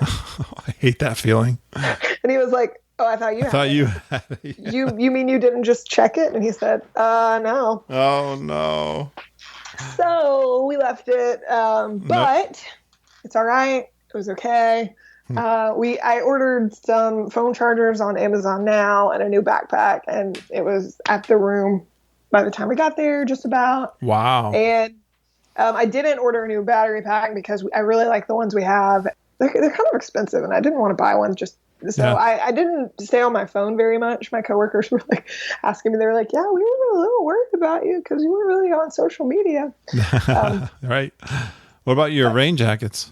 I hate that feeling. And he was like, oh, I thought you had it. Yeah. You mean you didn't just check it? And he said, no. Oh, no. So we left it, but it's all right. It was okay. I ordered some phone chargers on Amazon Now and a new backpack, and it was at the room by the time we got there, just about. Wow. And I didn't order a new battery pack because I really like the ones we have. they're kind of expensive, and I didn't want to buy one just. So Yeah. I didn't stay on my phone very much. My coworkers were like asking me, they were like, yeah, we were a little worried about you because you weren't really on social media. Right. What about your rain jackets?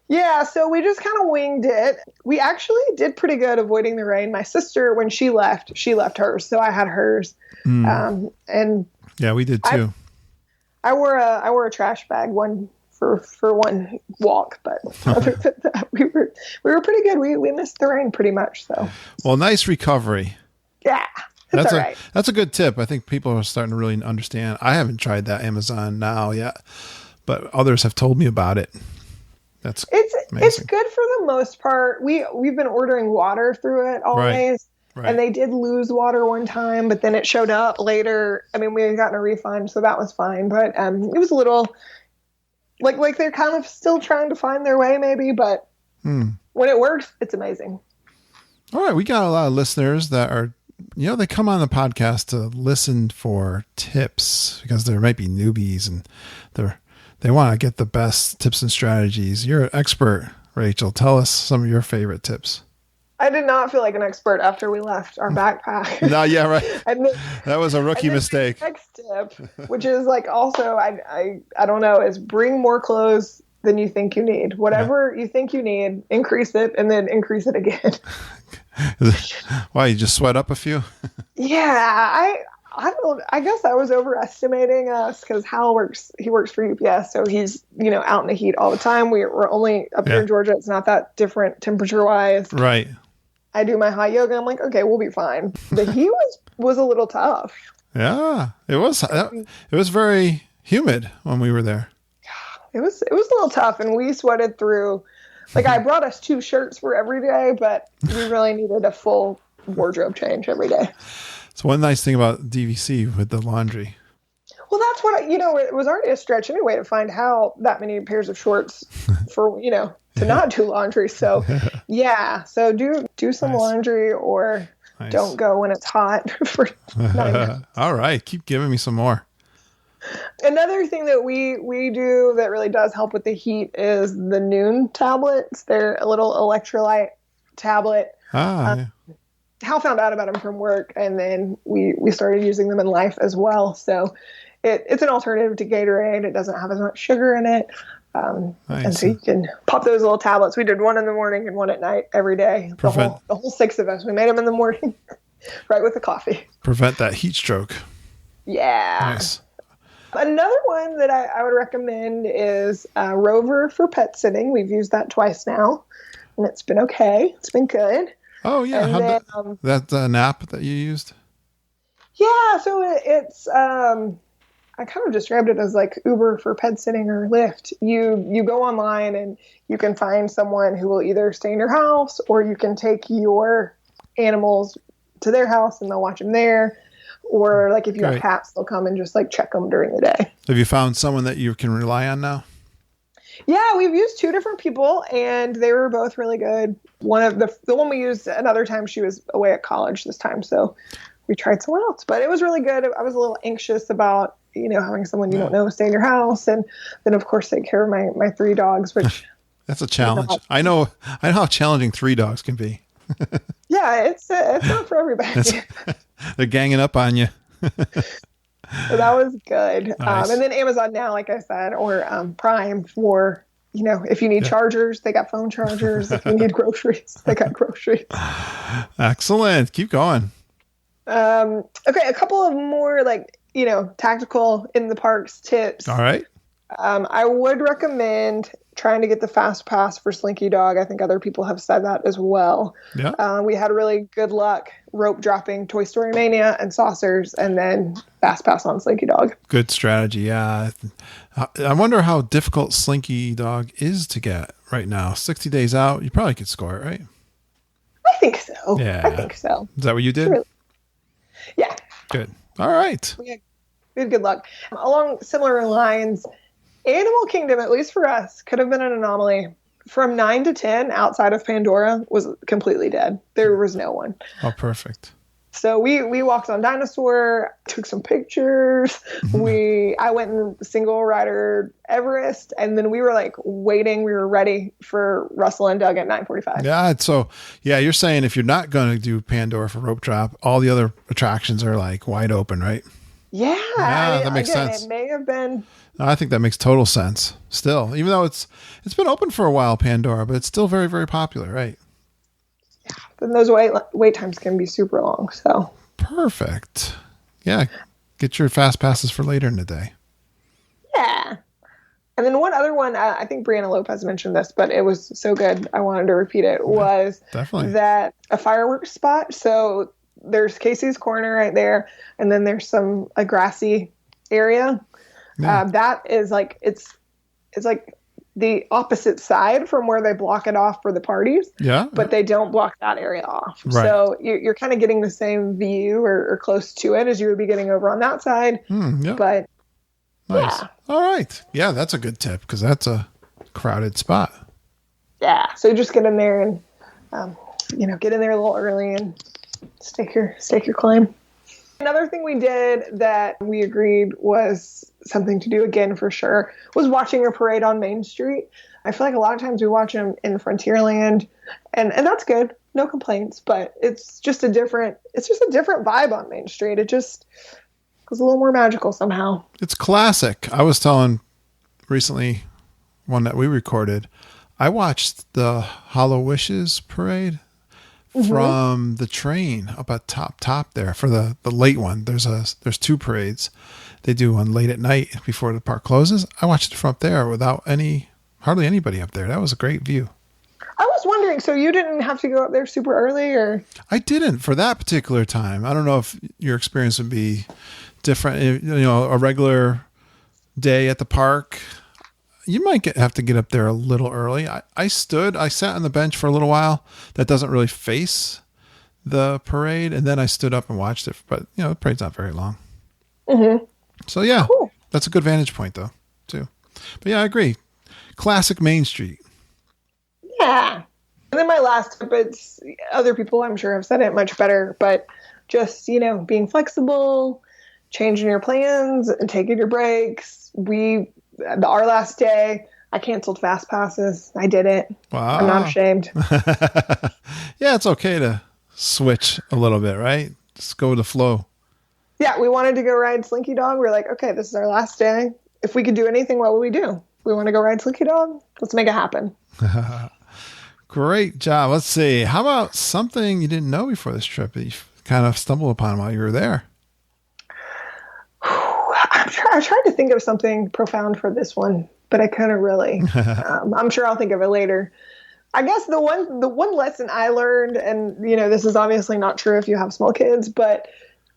Yeah, so we just kind of winged it. We actually did pretty good avoiding the rain. My sister, when she left hers, so I had hers. And yeah, we did too. I wore a trash bag for one walk, but other than that, we were pretty good. We missed the rain pretty much. So well, nice recovery. Yeah, That's all right. That's a good tip. I think people are starting to really understand. I haven't tried that Amazon Now yet, but others have told me about it. It's good for the most part. We've been ordering water through it always. Right. And they did lose water one time, but then it showed up later. I mean, we had gotten a refund, so that was fine. But it was a little like they're kind of still trying to find their way, maybe. But when it works, it's amazing. All right, we got a lot of listeners that are, they come on the podcast to listen for tips because there might be newbies and they want to get the best tips and strategies. You're an expert, Rachel. Tell us some of your favorite tips. I did not feel like an expert after we left our backpack. No, yeah, right. That was a rookie mistake. Next tip, which is like also, I don't know, is bring more clothes than you think you need. Whatever you think you need, increase it and then increase it again. Why, you just sweat up a few? Yeah, I guess I was overestimating us because he works for UPS, so he's out in the heat all the time. We're only up here in Georgia. It's not that different temperature wise. Right. I do my hot yoga. I'm like, okay, we'll be fine. The heat was a little tough. Yeah, it was. It was very humid when we were there. It was a little tough, and we sweated through. Like I brought us 2 shirts for every day, but we really needed a full wardrobe change every day. So one nice thing about DVC with the laundry. Well, that's what it was already a stretch anyway to find how that many pairs of shorts for to not do laundry. So yeah, so do some laundry or don't go when it's hot for 9 minutes. All right, keep giving me some more. Another thing that we do that really does help with the heat is the Noon tablets. They're a little electrolyte tablet. Hal found out about them from work, and then we started using them in life as well. So it's an alternative to Gatorade. It doesn't have as much sugar in it. And so you can pop those little tablets. We did one in the morning and one at night every day. The whole 6 of us. We made them in the morning, right with the coffee. Prevent that heat stroke. Yeah. Nice. Another one that I would recommend is Rover for pet sitting. We've used that twice now, and it's been okay. It's been good. Oh, yeah. And that's an app that you used? Yeah. So it's, I kind of described it as like Uber for pet sitting or Lyft. You go online and you can find someone who will either stay in your house or you can take your animals to their house and they'll watch them there. Or like if you have cats, they'll come and just like check them during the day. Have you found someone that you can rely on now? Yeah, we've used 2 different people and they were both really good. One of the one we used another time, she was away at college this time. So we tried someone else, but it was really good. I was a little anxious about, having someone you don't know stay in your house. And then of course take care of my 3 dogs, which that's a challenge. I know how challenging 3 dogs can be. Yeah, it's not for everybody. They're ganging up on you. So that was good. Nice. And then Amazon Now, like I said, or Prime for, if you need chargers, they got phone chargers. If you need groceries, they got groceries. Excellent. Keep going. Okay, a couple of more tactical in the parks tips. All right. I would recommend trying to get the fast pass for Slinky Dog. I think other people have said that as well. Yeah. We had really good luck rope dropping Toy Story Mania and Saucers and then fast pass on Slinky Dog. Good strategy. Yeah. I wonder how difficult Slinky Dog is to get right now. 60 days out, you probably could score it, right? I think so. Yeah. I think so. Is that what you did? Yeah. Good. All right. We had good luck. Along similar lines, Animal Kingdom, at least for us, could have been an anomaly. From 9 to 10, outside of Pandora, was completely dead. There was no one. Oh, perfect. So we walked on Dinosaur, took some pictures. I went in single rider Everest, and then we were like waiting. We were ready for Russell and Doug at 9:45. Yeah. So you're saying if you're not going to do Pandora for rope drop, all the other attractions are like wide open, right? Yeah. That makes sense. It may have been. No, I think that makes total sense. Still, even though it's been open for a while, Pandora, but it's still very, very popular, right? Then those wait times can be super long. So perfect. Yeah. Get your fast passes for later in the day. Yeah. And then one other one, I think Brianna Lopez mentioned this, but it was so good, I wanted to repeat it, was definitely that a fireworks spot. So there's Casey's Corner right there, and then there's a grassy area. Yeah. That is like, it's like the opposite side from where they block it off for the parties. Yeah. But they don't block that area off. Right. So you're kind of getting the same view or close to it as you would be getting over on that side. Yeah. But nice. Yeah. All right. Yeah, that's a good tip because that's a crowded spot. Yeah. So just get in there and, get in there a little early and stake your claim. Another thing we did that we agreed was something to do again for sure was watching a parade on Main Street. I feel like a lot of times we watch them in Frontierland, and that's good, no complaints. But it's just a different vibe on Main Street. It just was a little more magical somehow. It's classic. I was telling recently, one that we recorded, I watched the Hollow Wishes parade from the train up at top there for the late one. There's two parades. They do one late at night before the park closes. I watched it from up there without hardly anybody up there. That was a great view. I was wondering, so you didn't have to go up there super early, or? I didn't for that particular time. I don't know if your experience would be different. A regular day at the park, you might have to get up there a little early. I sat on the bench for a little while. That doesn't really face the parade. And then I stood up and watched it. But, the parade's not very long. Mm-hmm. So, yeah, cool. That's a good vantage point, though, too. But, yeah, I agree. Classic Main Street. Yeah. And then my last tip, it's other people I'm sure have said it much better, but just, being flexible, changing your plans and taking your breaks. Our last day, I canceled fast passes. I did it. Wow. I'm not ashamed. Yeah, it's okay to switch a little bit, right? Just go with the flow. Yeah, we wanted to go ride Slinky Dog. We're like, okay, this is our last day. If we could do anything, what would we do? We want to go ride Slinky Dog? Let's make it happen. Great job. Let's see. How about something you didn't know before this trip that you kind of stumbled upon while you were there? I tried to think of something profound for this one, but I couldn't really. I'm sure I'll think of it later. I guess the one lesson I learned, and this is obviously not true if you have small kids, but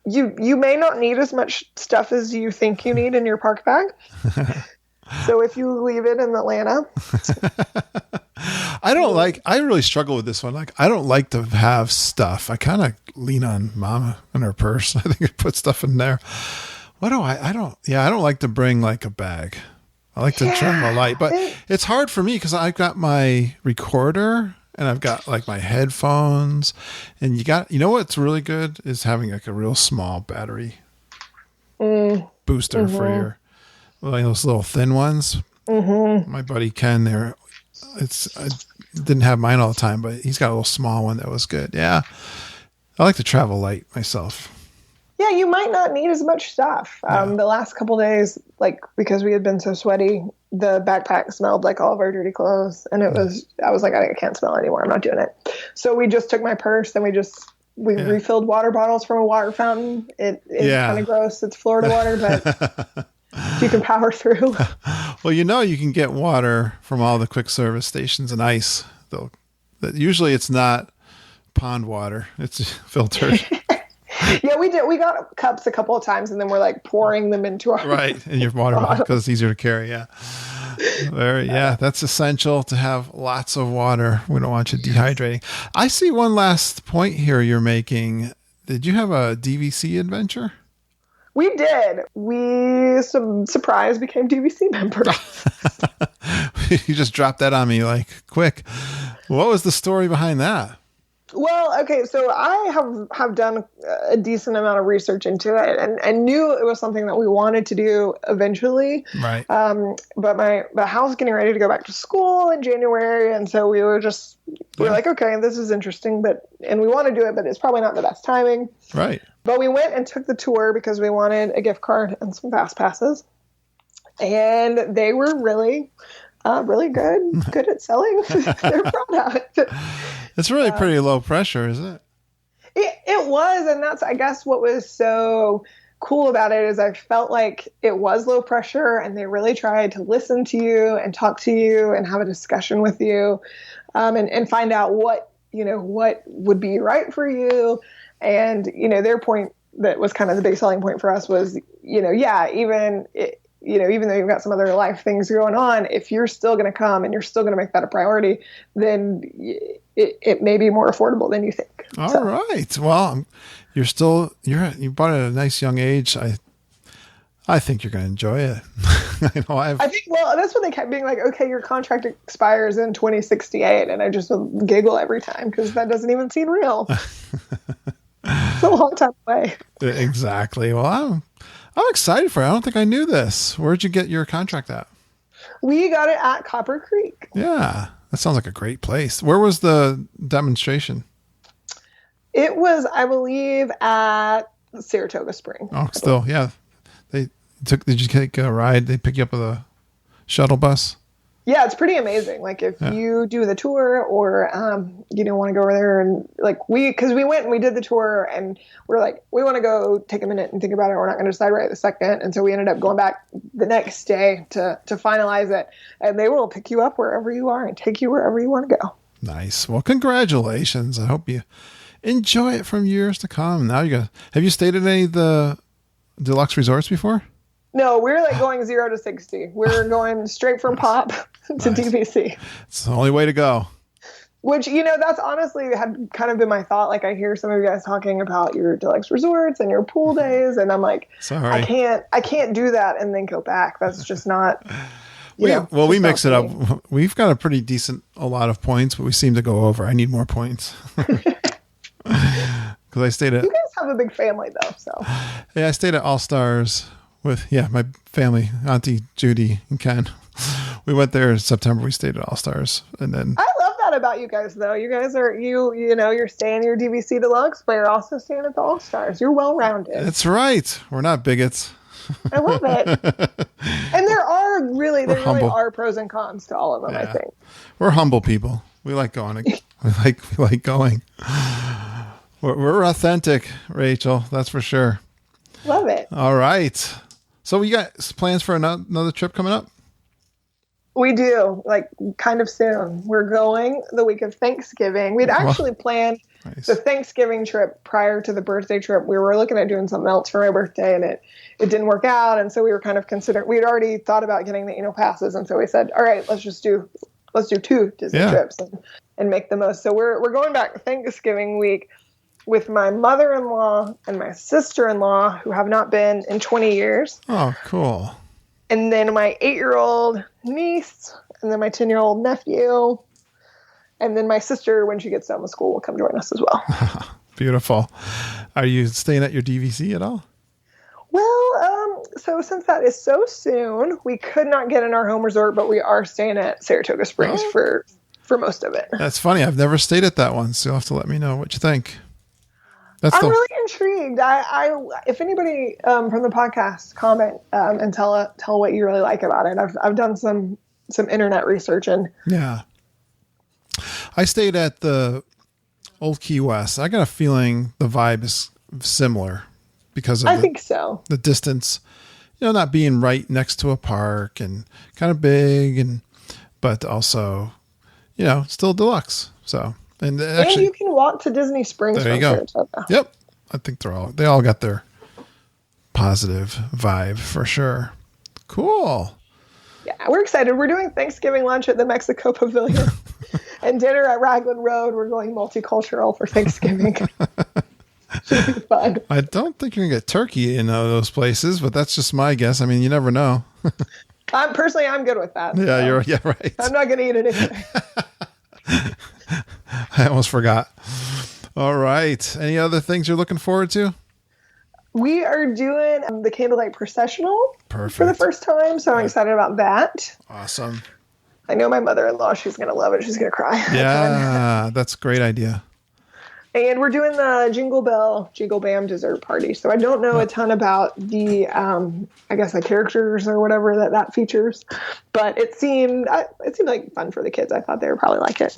you may not need as much stuff as you think you need in your park bag. So if you leave it in Atlanta. I really struggle with this one. Like, I don't like to have stuff. I kind of lean on Mama and her purse. I think I put stuff in there. I don't like to bring like a bag. I like to travel light, but it's hard for me because I've got my recorder and I've got like my headphones, and what's really good is having like a real small battery booster for your, like those little thin ones. Mm-hmm. My buddy Ken there, I didn't have mine all the time, but he's got a little small one that was good. Yeah. I like to travel light myself. Yeah, you might not need as much stuff. The last couple days, because we had been so sweaty, the backpack smelled like all of our dirty clothes. And I was like, I can't smell anymore. I'm not doing it. So we just took my purse and we refilled water bottles from a water fountain. It's kind of gross. It's Florida water, but you can power through. Well, you can get water from all the quick service stations and ice. Usually it's not pond water. It's filtered. Yeah, we did. We got cups a couple of times, and then we're like pouring them into our in your water bottle because it's easier to carry. Yeah, that's essential to have lots of water. We don't want you dehydrating. I see one last point here you're making. Did you have a DVC adventure? We did. We surprise became DVC members. You just dropped that on me like quick. What was the story behind that? Well, okay, so I have done a decent amount of research into it, and knew it was something that we wanted to do eventually. Right. But Hal's getting ready to go back to school in January, and so we were like, okay, this is interesting, and we want to do it, but it's probably not the best timing. Right. But we went and took the tour because we wanted a gift card and some fast passes, and they were really good at selling their product. It's really pretty low pressure, isn't it? It was, and that's, I guess, what was so cool about it is I felt like it was low pressure, and they really tried to listen to you and talk to you and have a discussion with you, and find out what would be right for you. And their point that was kind of the big selling point for us was, even though you've got some other life things going on, if you're still going to come and you're still going to make that a priority, then it may be more affordable than you think. All right. Well, you bought it at a nice young age. I think you're going to enjoy it. I think, well, that's what they kept being like, okay, your contract expires in 2068. And I just giggle every time because that doesn't even seem real. It's a long time away. Exactly. Well, I'm excited for it. I don't think I knew this. Where'd you get your contract at? We got it at Copper Creek. Yeah. That sounds like a great place. Where was the demonstration? It was, I believe, at Saratoga Springs. Oh, still, yeah. Did you take a ride? They pick you up with a shuttle bus? Yeah, it's pretty amazing. Like if you do the tour or, want to go over there and because we went and we did the tour and we're like, we want to go take a minute and think about it. We're not going to decide right this second. And so we ended up going back the next day to finalize it, and they will pick you up wherever you are and take you wherever you want to go. Nice. Well, congratulations. I hope you enjoy it from years to come. Now have you stayed at any of the deluxe resorts before? No, we're going 0 to 60. We're going straight from pop to DVC. It's the only way to go. Which, that's honestly had kind of been my thought. Like I hear some of you guys talking about your deluxe resorts and your pool days. And I'm like, sorry, I can't do that and then go back. That's just not, we mix it up. We've got a pretty a lot of points, but we seem to go over. I need more points. Because I stayed at... You guys have a big family though, so... Yeah, I stayed at All Stars with my family, Auntie Judy and Ken. We went there in September. We stayed at All Stars, and then I love that about you guys, though. You guys are you're staying in your DVC Deluxe, but you're also staying at the All Stars. You're well rounded. That's right. We're not bigots. I love it. And there really are pros and cons to all of them. Yeah. I think we're humble people. We like going. we like going. We're authentic, Rachel. That's for sure. Love it. All right. So you got plans for another trip coming up? We do, kind of soon. We're going the week of Thanksgiving. We'd actually planned the Thanksgiving trip prior to the birthday trip. We were looking at doing something else for my birthday, and it didn't work out. And so we were kind of considering. We'd already thought about getting the passes, and so we said, all right, let's do 2 Disney trips and make the most. So we're going back Thanksgiving week with my mother-in-law and my sister-in-law, who have not been in 20 years. Oh, cool. And then my 8-year-old niece, and then my 10-year-old nephew, and then my sister, when she gets done with school, will come join us as well. Beautiful. Are you staying at your DVC at all? Well, so since that is so soon, we could not get in our home resort, but we are staying at Saratoga Springs for most of it. That's funny. I've never stayed at that one, so you'll have to let me know what you think. I'm really intrigued. I if anybody from the podcast comment and tell what you really like about it. I've done some internet research and I stayed at the Old Key West. I got a feeling the vibe is similar because of think so. The distance, not being right next to a park and kind of big but also, still deluxe. So. And actually, you can walk to Disney Springs from Saratoga. Yep. I think they all got their positive vibe for sure. Cool. Yeah, we're excited. We're doing Thanksgiving lunch at the Mexico Pavilion and dinner at Raglan Road. We're going multicultural for Thanksgiving. Should be fun. I don't think you're going to get turkey in those places, but that's just my guess. I mean, you never know. I'm good with that. Yeah, so. Right. I'm not going to eat it anyway. I almost forgot. All right. Any other things you're looking forward to? We are doing the Candlelight Processional Perfect. for the first time, so I'm excited about that. Awesome. I know my mother-in-law, she's going to love it. She's going to cry. Yeah, that's a great idea. And we're doing the Jingle Bell, Jingle Bam dessert party. So I don't know a ton about the, I guess, the characters or whatever that features. But it seemed like fun for the kids. I thought they would probably like it.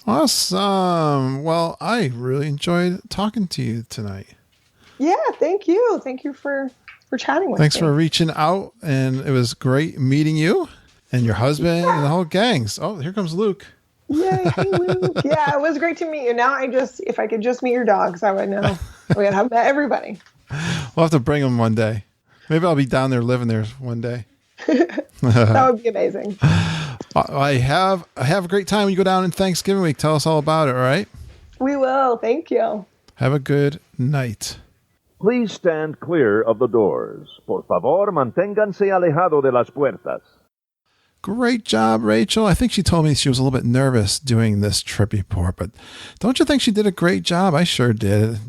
Awesome. Well, I really enjoyed talking to you tonight. Yeah, thank you. Thank you for chatting with me. Thanks for reaching out. And it was great meeting you and your husband and the whole gangs. Oh, here comes Luke. Yay, hey Luke. Yeah, it was great to meet you. Now if I could just meet your dogs, I would know. We would have met everybody. We'll have to bring them one day. Maybe I'll be down there living there one day. That would be amazing. I have a great time when you go down in Thanksgiving week. Tell us all about it, all right? We will. Thank you. Have a good night. Please stand clear of the doors. Por favor, manténganse alejado de las puertas. Great job, Rachel. I think she told me she was a little bit nervous doing this trip report, but don't you think she did a great job? I sure did.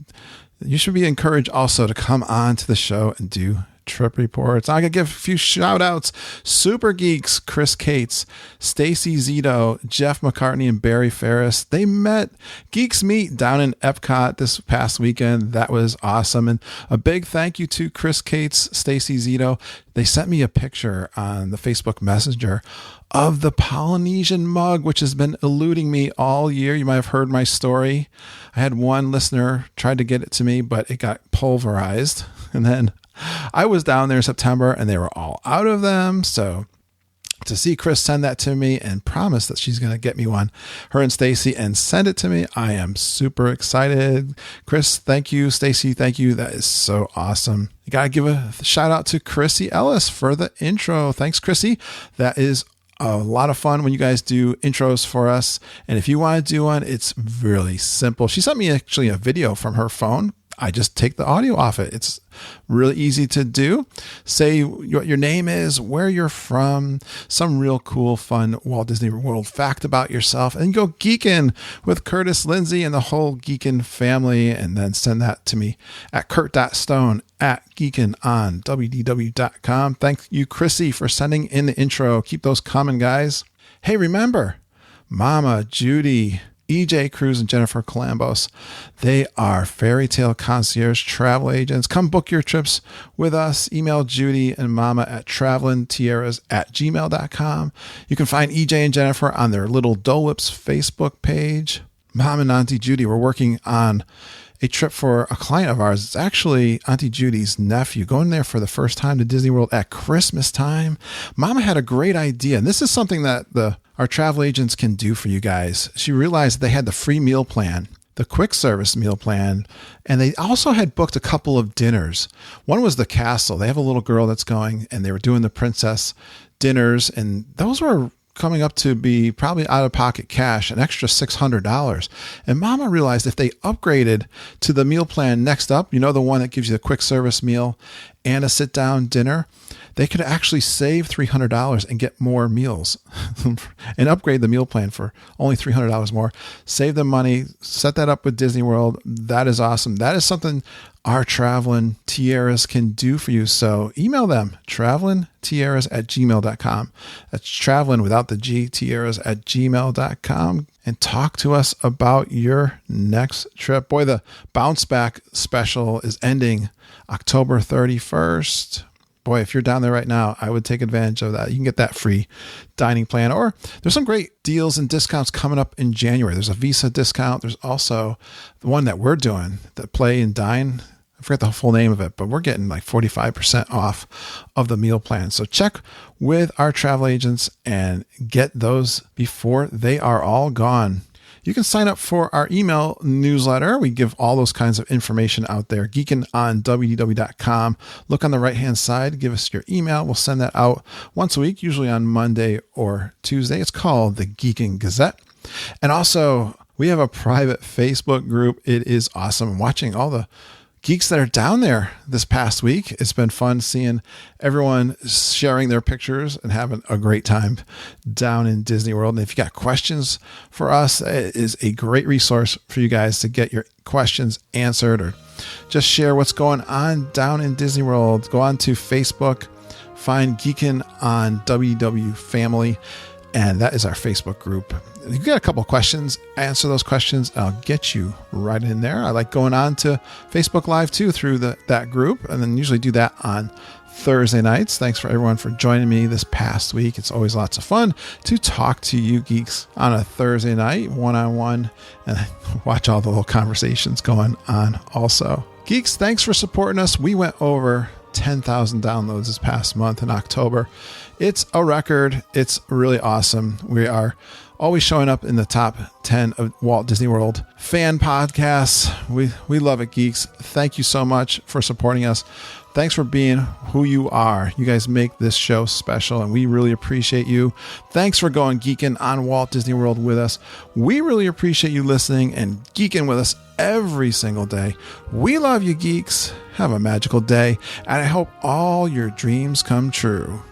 You should be encouraged also to come on to the show and do trip reports. I'm going to give a few shout outs. Super Geeks, Chris Cates, Stacy Zito, Jeff McCartney, and Barry Ferris. They met Geeks Meet down in Epcot this past weekend. That was awesome. And a big thank you to Chris Cates, Stacy Zito. They sent me a picture on the Facebook Messenger of the Polynesian mug, which has been eluding me all year. You might have heard my story. I had one listener tried to get it to me, but it got pulverized. And then I was down there in September and they were all out of them. So to see Chris send that to me and promise that she's going to get me one, her and Stacy, and send it to me, I am super excited. Chris, thank you. Stacy, thank you. That is so awesome. You got to give a shout out to Chrissy Ellis for the intro. Thanks, Chrissy. That is a lot of fun when you guys do intros for us. And if you want to do one, it's really simple. She sent me actually a video from her phone. I just take the audio off it. It's really easy to do. Say what your name is, where you're from, some real cool, fun Walt Disney World fact about yourself, and go geekin' with Curtis Lindsay and the whole Geekin' family, and then send that to me at kurt.stone@geekinonwdw.com. Thank you, Chrissy, for sending in the intro. Keep those coming, guys. Hey, remember, Mama, Judy, EJ Cruz, and Jennifer Colambos. They are Fairy Tale Concierge travel agents. Come book your trips with us. Email Judy and Mama at travelingtiaras@gmail.com. You can find EJ and Jennifer on their Little Dole Whips Facebook page. Mom and Auntie Judy were working on a trip for a client of ours. It's actually Auntie Judy's nephew going there for the first time to Disney World at Christmas time. Mama had a great idea, and this is something that our travel agents can do for you guys. She realized they had the free meal plan, the quick service meal plan, and they also had booked a couple of dinners. One was the castle. They have a little girl that's going, and they were doing the princess dinners, and those were coming up to be probably out-of-pocket cash, an extra $600. And Mama realized if they upgraded to the meal plan next up, the one that gives you the quick service meal and a sit-down dinner, they could actually save $300 and get more meals and upgrade the meal plan for only $300 more. Save them money, set that up with Disney World. That is awesome. That is something our Traveling Tiaras can do for you. So email them, travelingtiaras@gmail.com. That's traveling without the G, tiaras@gmail.com. And talk to us about your next trip. Boy, the Bounce Back special is ending October 31st. Boy, if you're down there right now, I would take advantage of that. You can get that free dining plan, or there's some great deals and discounts coming up in January. There's a Visa discount. There's also the one that we're doing, the Play and Dine. I forget the full name of it, but we're getting like 45% off of the meal plan. So check with our travel agents and get those before they are all gone. You can sign up for our email newsletter. We give all those kinds of information out there. geekinonwdw.com. Look on the right-hand side. Give us your email. We'll send that out once a week, usually on Monday or Tuesday. It's called the Geekin' Gazette. And also, we have a private Facebook group. It is awesome. Watching all the geeks that are down there this past week. It's been fun seeing everyone sharing their pictures and having a great time down in Disney World. And if you got questions for us, it is a great resource for you guys to get your questions answered or just share what's going on down in Disney World. Go on to Facebook, find Geekin' on WW Family, and that is our Facebook group. If you got a couple of questions, answer those questions. I'll get you right in there. I like going on to Facebook Live too through that group, and then usually do that on Thursday nights. Thanks for everyone for joining me this past week. It's always lots of fun to talk to you geeks on a Thursday night, one-on-one, and watch all the little conversations going on also. Geeks, thanks for supporting us. We went over 10,000 downloads this past month in October. It's a record. It's really awesome. We are always showing up in the top 10 of Walt Disney World fan podcasts. We love it, geeks. Thank you so much for supporting us. Thanks for being who you are. You guys make this show special, and we really appreciate you. Thanks for going geeking on Walt Disney World with us. We really appreciate you listening and geeking with us every single day. We love you, geeks. Have a magical day, and I hope all your dreams come true.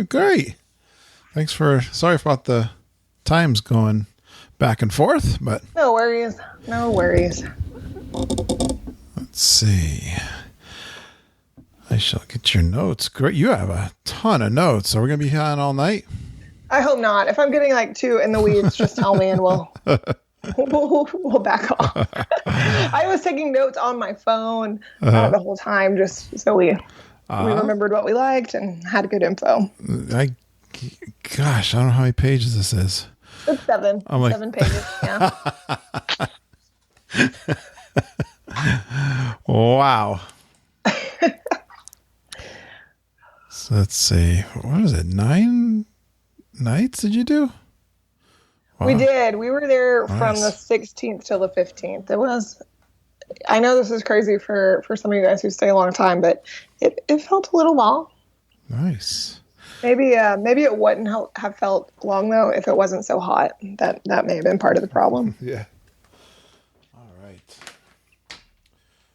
Great. Thanks sorry about the times going back and forth, but no worries. No worries. Let's see. I shall get your notes. Great. You have a ton of notes. Are we going to be on all night? I hope not. If I'm getting like too in the weeds, just tell me and we'll back off. I was taking notes on my phone the whole time just so we remembered what we liked and had good info. Gosh, I don't know how many pages this is. It's 7. 7 pages, yeah. Wow. So let's see. What is it? 9 nights did you do? Wow. We did. We were there from the 16th till the 15th. It was, I know this is crazy for some of you guys who stay a long time, but it felt a little long. Nice. Maybe it wouldn't have felt long though if it wasn't so hot. That may have been part of the problem. Yeah. All right.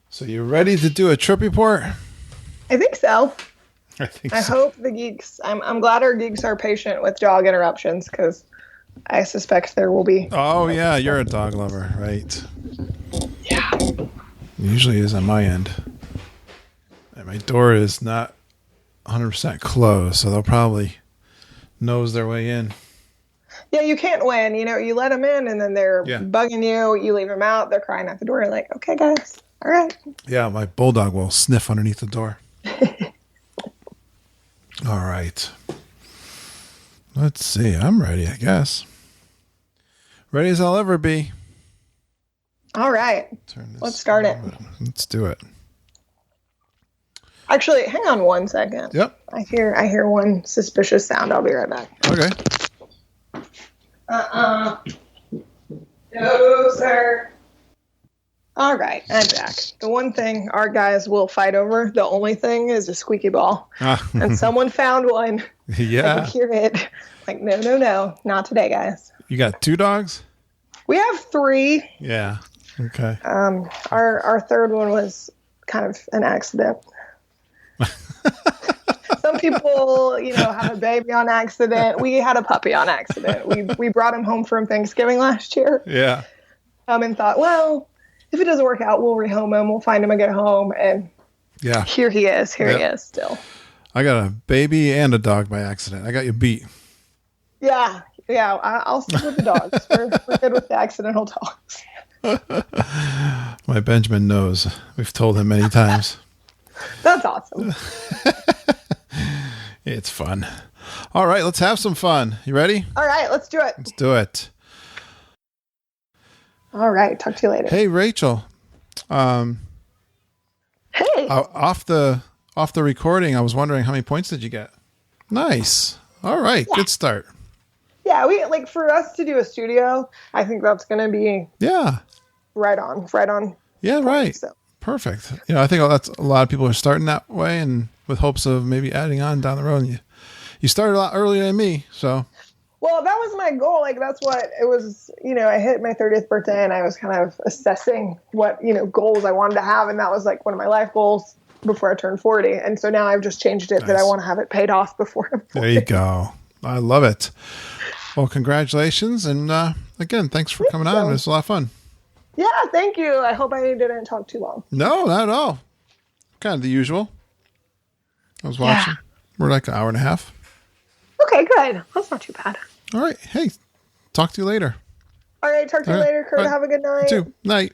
So you ready to do a trip report? I think so. I hope the geeks. I'm glad our geeks are patient with dog interruptions because I suspect there will be. Oh yeah, you're a dog lover, right? Yeah. It usually is on my end. And my door is not 100% closed, so they'll probably nose their way in. Yeah, you can't win. You let them in, and then they're bugging you. You leave them out. They're crying at the door. You're like, okay, guys, all right. Yeah, my bulldog will sniff underneath the door. All right. Let's see. I'm ready, I guess. Ready as I'll ever be. All right. Let's start it. Let's do it. Actually, hang on one second. Yep. I hear one suspicious sound. I'll be right back. Okay. No, sir. All right, I'm back. The one thing our guys will fight over, the only thing, is a squeaky ball. And someone found one. Yeah. I could hear it. Like, no, not today, guys. You got 2 dogs? We have 3. Yeah. Okay. Our third one was kind of an accident. Some people, have a baby on accident. We had a puppy on accident. We brought him home from Thanksgiving last year. Yeah. And thought, well, if it doesn't work out, we'll rehome him. We'll find him and get home. And yeah, here he is. He is still. I got a baby and a dog by accident. I got you beat. Yeah. I'll stick with the dogs. We're good with the accidental dogs. My Benjamin knows. We've told him many times. That's awesome. It's fun. All right, let's have some fun. You ready? All right, let's do it. Let's do it. All right, talk to you later. Hey, Rachel. Hey. Off the recording, I was wondering how many points did you get? Nice. All right, good start. Yeah, we for us to do a studio, I think that's going to be right on. Yeah, right. So. Perfect. I think that's a lot of people are starting that way, and with hopes of maybe adding on down the road. And you started a lot earlier than me, so. Well, that was my goal. That's what it was. I hit my 30th birthday, and I was kind of assessing what goals I wanted to have, and that was one of my life goals before I turned 40. And so now I've just changed it that I want to have it paid off before I'm 40. There you go. I love it. Well, congratulations, and again, thanks for coming on. It was a lot of fun. Yeah, thank you. I hope I didn't talk too long. No, not at all. Kind of the usual. I was watching. Yeah. We're like an hour and a half. Okay, good. That's not too bad. All right. Hey, talk to you later. All right, talk to you later, Kurt. Right. Have a good night. You too. Night.